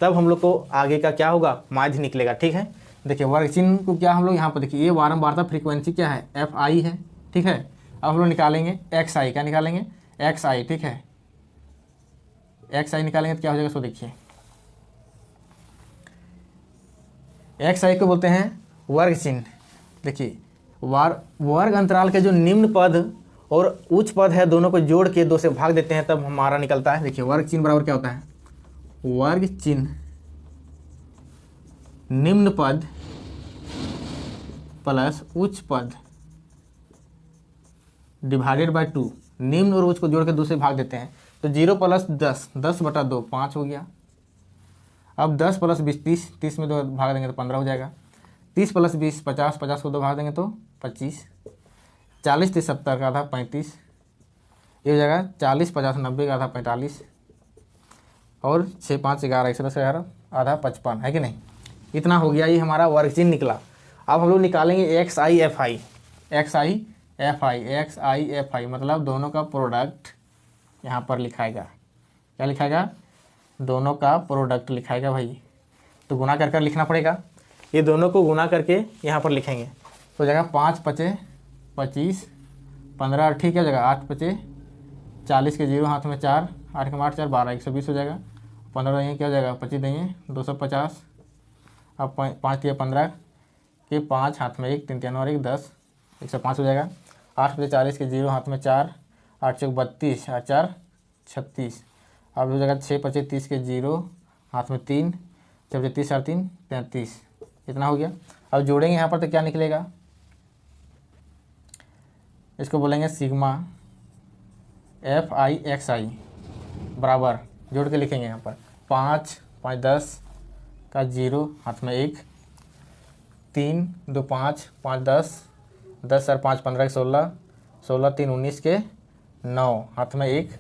तब हम लोग को आगे का क्या होगा, माध्य निकलेगा, ठीक है। देखिए वर्ग चिन्ह को क्या हम लोग यहाँ पर देखिए, ये बारंबारता फ्रीक्वेंसी क्या है, FI है, ठीक है। अब हम लोग निकालेंगे XI, क्या निकालेंगे, XI, ठीक है। XI निकालेंगे तो क्या हो जाएगा सो देखिए, XI को बोलते हैं वर्ग चिन्ह। देखिए वर्ग अंतराल के जो निम्न पद और उच्च पद है दोनों को जोड़ के 2 से भाग देते हैं तब हमारा निकलता है। देखिए वर्ग चिन्ह बराबर क्या होता है, वर्ग चिन्ह निम्न पद प्लस उच्च पद डिवाइडेड बाय 2, निम्न और उच्च को जोड़ के 2 से भाग देते हैं। तो 0 + 10, 10/2 5 हो गया। अब 10 + 20 30, 30 में 2 भाग देंगे तो 15 हो जाएगा। 30 + 20 50, 50 को 2 भाग देंगे तो 25, 40 30 70 का आधा 35, ये हो जाएगा 40 50 90 का आधा 45 और 6 5 11 110 11 आधा 55, है कि नहीं। इतना हो गया, ये हमारा वर्ग चिन्ह निकला। अब हम लोग निकालेंगे XI FI, XI FI, XI FI मतलब दोनों का प्रोडक्ट यहाँ पर लिखाएगा, क्या लिखाएगा, दोनों का प्रोडक्ट लिखाएगा भाई। तो गुना कर लिखना पड़ेगा, ये दोनों को गुना करके यहाँ पर लिखेंगे तो जाएगा 5 × 5 = 25, 15 ठीक है, जगह 8 × 5 = 40 के 0 हाथ में 4, 8 × 8 = 4 12 120 हो जाएगा। 15 देंगे क्या हो जाएगा, 25 देंगे 250। अब 5 × 15 के 5 हाथ में 1, 3 3 और 1 10, 105 हो जाएगा। 8 × 40 के 0 हाथ में 4, 8 × 32 8 × 4 = 36। अब हो जाएगा 6 × 25 30 के 0 हाथ में 3, 6 × 30 = 3 33, इतना हो गया। अब जोड़ेंगे यहाँ पर तो क्या निकलेगा, इसको बोलेंगे सिग्मा FI XI बराबर, जोड़ के लिखेंगे यहाँ पर 5 5 10 का 0 हाथ में 1, 3 2 5 5 10 10 और 5 15 के 16, 16 3 19 के 9 हाथ में 1,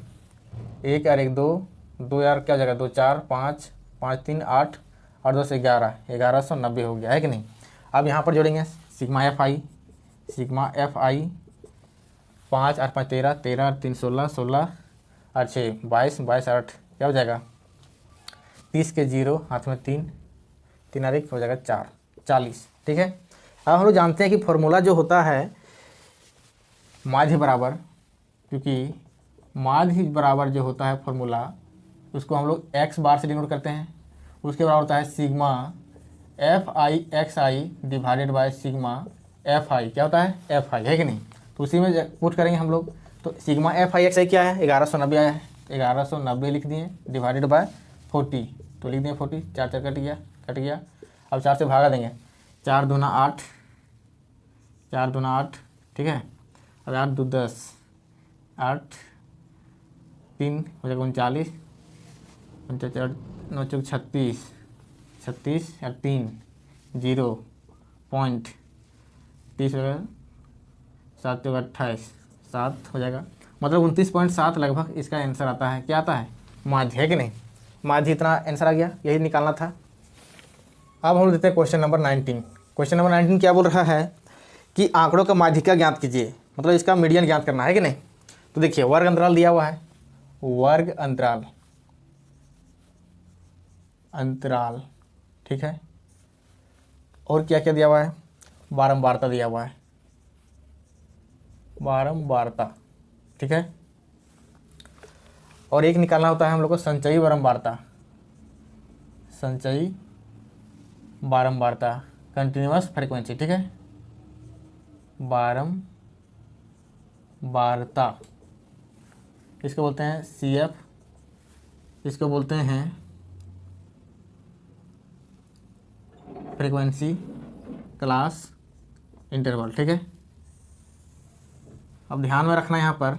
1 और 1 2 2 यार क्या जगह 2 4 5 5 3 8 और 2 से 11 1190 हो गया, है कि नहीं। अब यहाँ पर जोड़ेंगे सिग्मा FI 5 8 5 13, 13 8 3 16, 16 8 6 22, 22 8 क्या हो जाएगा 30 के 0 हाथ में 3, 3 और 1 हो जाएगा 4, 40। ठीक है। अब हम लोग जानते हैं कि फॉर्मूला जो होता है माध्य बराबर, क्योंकि माध्य बराबर जो होता है फॉर्मूला उसको हम लोग x बार से डिनोट करते हैं। उसके बराबर होता है sigma F I x I divided by sigma F I, क्या होता है एफ आई, है कि नहीं। तो उसी में पुट करेंगे हम लोग। तो सिग्मा एफ आई एक्स आई क्या है 1190 आया है, 1190 लिख दिए डिवाइडेड बाय 40, तो लिख दिए 40, 4 4 कट गया। अब 4 से भागा देंगे, 4 दूना 8, 4 दूना 8, ठीक है। अब 8 2 10, 8 3 हो जाएगा 39, 4 9 चौक 36, 36 और 3 0 पॉइंट 30 हो जाएगा, 7 चौक 28, 7 हो जाएगा, मतलब 29.7 लगभग इसका आंसर आता है। क्या आता है माध्य, है कि नहीं। माध्य इतना आंसर आ गया, यही निकालना था। अब हम देते हैं क्वेश्चन नंबर 19। क्वेश्चन नंबर 19 क्या बोल रहा है कि आंकड़ों का माध्यिका ज्ञात कीजिए, मतलब इसका मीडियन ज्ञात करना है कि नहीं। तो देखिए वर्ग अंतराल दिया हुआ है, वर्ग अंतराल, ठीक है। और क्या क्या दिया हुआ है, बारंबारता दिया हुआ है, बारंबारता, ठीक है। और एक निकालना होता है हम लोग को संचयी बारंबारता, संचयी बारंबारता, कंटिन्यूअस फ्रीक्वेंसी, ठीक है। बारंबारता इसको बोलते हैं CF, इसको बोलते हैं फ्रीक्वेंसी क्लास इंटरवल, ठीक है। अब ध्यान में रखना यहाँ पर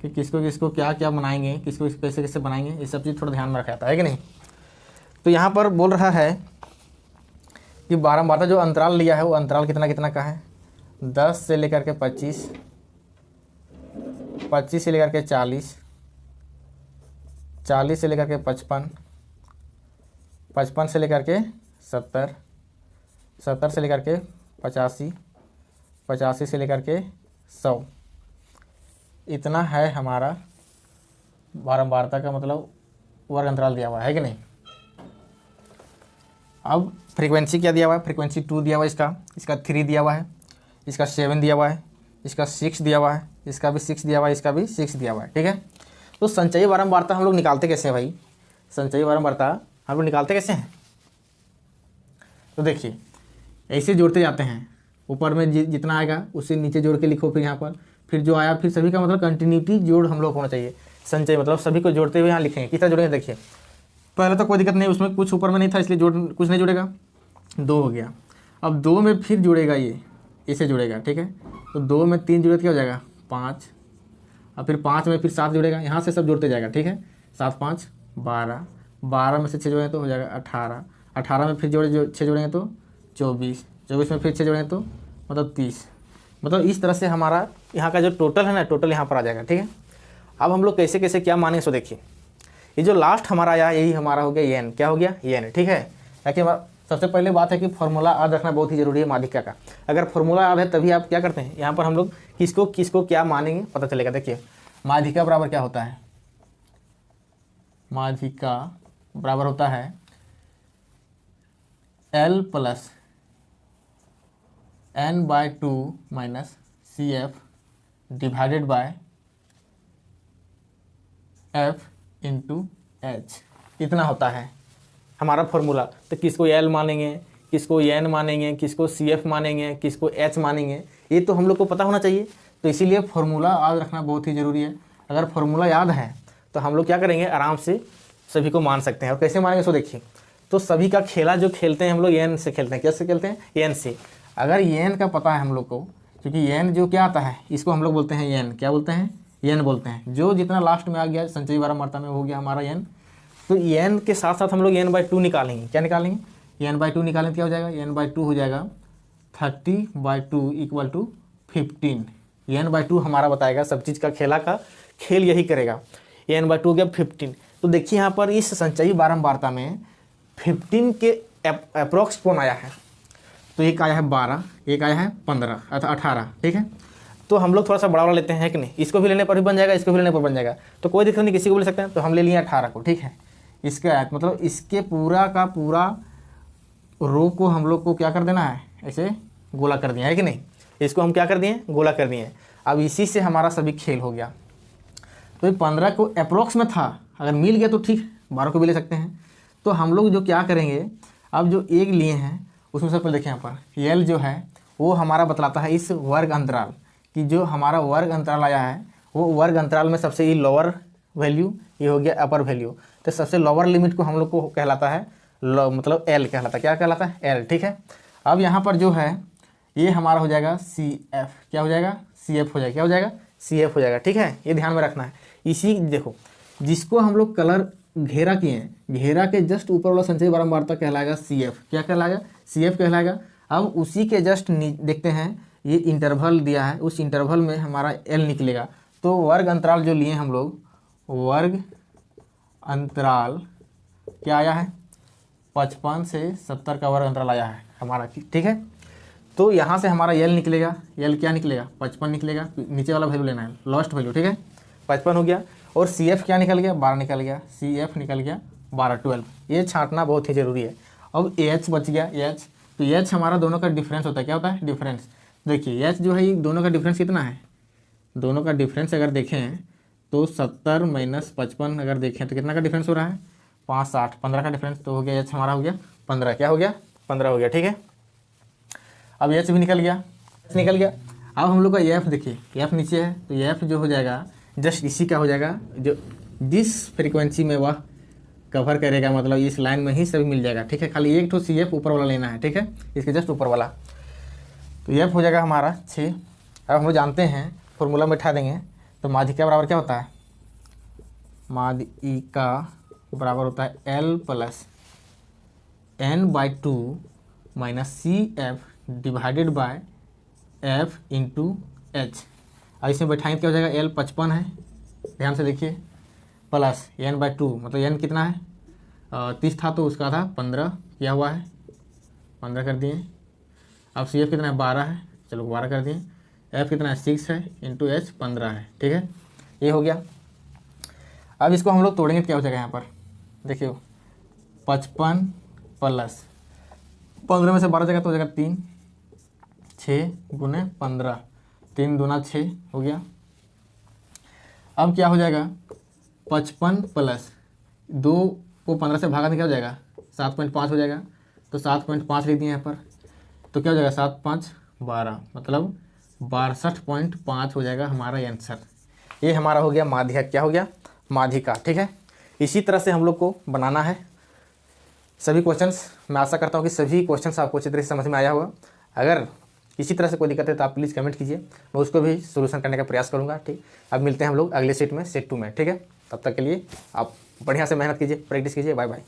कि किसको किसको क्या क्या बनाएंगे, किसको कैसे कैसे बनाएंगे, ये सब चीज़ थोड़ा ध्यान में रखा जाता है कि नहीं। तो यहाँ पर बोल रहा है कि बारंबारता जो अंतराल लिया है वो अंतराल कितना कितना का है, 10 से लेकर के 25, 25 से लेकर के 40, 40 से लेकर के 55, 55 से लेकर के 70, 70 से लेकर के 85, 85 से लेकर के 100, इतना है हमारा बारंबारता का मतलब वर्ग अंतराल दिया हुआ है कि नहीं। अब फ्रीक्वेंसी क्या दिया हुआ है, फ्रीक्वेंसी 2 दिया हुआ है, इसका 3 दिया हुआ है, इसका 7 दिया हुआ है, इसका 6 दिया हुआ है, इसका भी 6 दिया हुआ है, इसका भी 6 दिया हुआ है, ठीक है। तो संचयी बारंबारता हम लोग निकालते कैसे हैं भाई, संचयी बारंबारता हम लोग निकालते कैसे हैं। तो देखिए ऐसे जोड़ते जाते हैं, ऊपर में जितना आएगा उससे नीचे जोड़ के लिखो, फिर यहाँ पर फिर जो आया फिर सभी का मतलब कंटिन्यूटी जोड़ हम लोग होना चाहिए। संचय मतलब सभी को जोड़ते हुए यहाँ लिखेंगे, कितना जोड़ेंगे देखिए। पहले तो कोई दिक्कत नहीं, उसमें कुछ ऊपर में नहीं था इसलिए कुछ नहीं जुड़ेगा, 2 हो गया। अब 2 में फिर जुड़ेगा, ये इसे जुड़ेगा, ठीक है। तो 2 में 3 जुड़े तो क्या हो जाएगा 5, और फिर 5 में फिर 7 जुड़ेगा, यहाँ से सब जुड़ते जाएगा, ठीक है। 7 5 12, 12 में से 6 जोड़ेंगे तो हो जाएगा 18, 18 में फिर 6 जोड़ेंगे तो 24, 24 में फिर 6 जोड़ेंगे तो मतलब 30, मतलब इस तरह से हमारा यहाँ का जो टोटल है ना, टोटल यहाँ पर आ जाएगा, ठीक है। अब हम लोग कैसे कैसे क्या मानेंगे सो देखिए, ये जो लास्ट हमारा आया यही हमारा हो गया n, क्या हो गया n, ठीक है। ताकि सबसे पहले बात है कि फॉर्मूला याद रखना बहुत ही जरूरी है माध्यिका का। अगर फॉर्मूला याद है तभी आप क्या करते हैं, यहाँ पर हम लोग किसको किसको क्या मानेंगे पता चलेगा। देखिए माध्यिका बराबर क्या होता है, माध्यिका बराबर होता है L plus n/2 minus CF divided by F into H, इतना होता है हमारा फॉर्मूला। तो किसको L मानेंगे, किसको n मानेंगे, किसको CF मानेंगे, किसको H मानेंगे, ये तो हम लोग को पता होना चाहिए। तो इसीलिए फार्मूला याद रखना बहुत ही ज़रूरी है। अगर फार्मूला याद है तो हम लोग क्या करेंगे, आराम से सभी को मान सकते हैं। और कैसे मानेंगे सो देखिए, तो सभी का खेला जो खेलते हैं हम लोग n से खेलते हैं। कैसे खेलते हैं, n से। अगर n का पता है हम लोग को, क्योंकि n जो क्या आता है इसको हम लोग बोलते हैं n, क्या बोलते हैं n बोलते हैं। जो जितना लास्ट में आ गया संचयी बारंबारता में हो गया हमारा n। तो n के साथ साथ हम लोग n/2 निकालेंगे। क्या निकालेंगे, n/2 निकालेंगे, क्या हो जाएगा n/2 हो जाएगा 30/2 इक्वल टू 15। n/2 हमारा बताएगा सब चीज़ का खेला का खेल यही करेगा। n/2 हो गया 15। तो देखिए यहाँ पर इस संचयी बारंबारता में 15 के अप्रोक्स कौन आया है, तो एक आया है 12, एक आया है 15 अर्थात 18, ठीक है। तो हम लोग थोड़ा सा बड़ा वाला लेते हैं कि नहीं, इसको भी लेने पर भी बन जाएगा, इसको भी लेने पर बन जाएगा, तो कोई दिक्कत नहीं, किसी को भी ले सकते हैं। तो हम ले लिए 18 को, ठीक है। इसका मतलब इसके पूरा का पूरा रो को हम लोग को क्या कर देना है, ऐसे गोला कर दिया है कि नहीं, इसको हम क्या कर दिए, गोला कर दिए। अब इसी से हमारा सभी खेल हो गया। तो ये 15 को अप्रोक्स में था, अगर मिल गया तो ठीक, 12 को भी ले सकते हैं। तो हम लोग जो क्या करेंगे, अब जो एक लिए हैं उसमें से पहले देखें यहाँ पर एल जो है वो हमारा बतलाता है इस वर्ग अंतराल कि जो हमारा वर्ग अंतराल आया है वो वर्ग अंतराल में सबसे ये लोअर वैल्यू, ये हो गया अपर वैल्यू। तो सबसे लोअर लिमिट को हम लोग को कहलाता है मतलब एल कहलाता है, क्या कहलाता है, एल, ठीक है। अब यहाँ पर जो है ये हमारा हो जाएगा सी एफ, क्या हो जाएगा, सी एफ हो जाएगा, क्या हो जाएगा, सी एफ हो जाएगा, ठीक है। ये ध्यान में रखना है। इसी देखो जिसको हम लोग कलर घेरा किए हैं, घेरा के जस्ट ऊपर वाला संचयी बारंबारता कहलाएगा सी एफ, क्या कहलाएगा, सी एफ कहलाएगा। अब उसी के जस्ट देखते हैं ये इंटरवल दिया है, उस इंटरवल में हमारा एल निकलेगा। तो वर्ग अंतराल जो लिए हम लोग, वर्ग अंतराल क्या आया है, 55 से 70 का वर्ग अंतराल आया है हमारा, ठीक है। तो यहाँ से हमारा एल निकलेगा, एल क्या निकलेगा, 55 निकलेगा, नीचे वाला वैल्यू लेना है, लास्ट वैल्यू, ठीक है, 55 हो गया। और सी एफ क्या निकल गया, 12 निकल गया, सी एफ निकल गया 12, 12। ये छांटना बहुत ही ज़रूरी है। अब एच बच गया, एच, तो एच हमारा दोनों का डिफरेंस होता है, क्या होता है, डिफरेंस। देखिए एच जो है ये दोनों का डिफरेंस कितना है, दोनों का डिफरेंस अगर देखें तो 70 - 55 अगर देखें तो कितना का डिफरेंस हो रहा है, 5, 60, 15 का डिफरेंस। तो हो गया एच हमारा हो गया 15, क्या हो गया, 15 हो गया, ठीक है। अब एच भी निकल गया, एच निकल गया। अब हम लोग का एफ देखिए, एफ नीचे है, तो एफ जो हो जाएगा जस्ट इसी का हो जाएगा, जो जिस फ्रीक्वेंसी में वह कवर करेगा, मतलब इस लाइन में ही सभी मिल जाएगा, ठीक है। खाली एक तो सी एफ ऊपर वाला लेना है, ठीक है, इसके जस्ट ऊपर वाला। तो एफ हो जाएगा हमारा 6। अब हम लोग जानते हैं, फॉर्मूला में बैठा देंगे, तो माध्यिका बराबर क्या होता है, माध्यिका बराबर होता है L + n/2 - CF divided by F × H। अब इसमें बैठाएंगे क्या हो जाएगा, L 55 है, ध्यान से देखिए, प्लस n/2 मतलब n कितना है, 30 था तो उसका था 15 किया हुआ है, 15 कर दिए। अब CF कितना है, 12 है, चलो 12 कर दिए। F कितना है, 6 है, × H 15 है, ठीक है, ये हो गया। अब इसको हम लोग तोड़ेंगे तो क्या हो जाएगा, यहाँ पर देखिए 55 + 15 में से 12 जाएगा तो हो जाएगा 3, 6 × 15, 3 दूना 6 हो गया। अब क्या हो जाएगा, 55 + 2 को 15 से भागा तो क्या हो जाएगा, 7.5 हो जाएगा। तो 7.5 लिख दिए यहाँ पर, तो क्या हो जाएगा, 7, 5, 12, मतलब 62.5 हो जाएगा हमारा आंसर। ये हमारा हो गया माध्यिका, क्या हो गया, माध्यिका, ठीक है। इसी तरह से हम लोग को बनाना है सभी क्वेश्चंस। मैं आशा करता हूँ कि सभी क्वेश्चंस आपको अच्छी तरह से समझ में आया होगा। अगर किसी तरह से कोई दिक्कत है तो आप प्लीज़ कमेंट कीजिए, मैं उसको भी सोल्यूशन करने का प्रयास करूँगा, ठीक। अब मिलते हैं हम लोग अगले सेट में, सेट 2 में, ठीक है। तब तक के लिए आप बढ़िया से मेहनत कीजिए, प्रैक्टिस कीजिए, बाय बाय।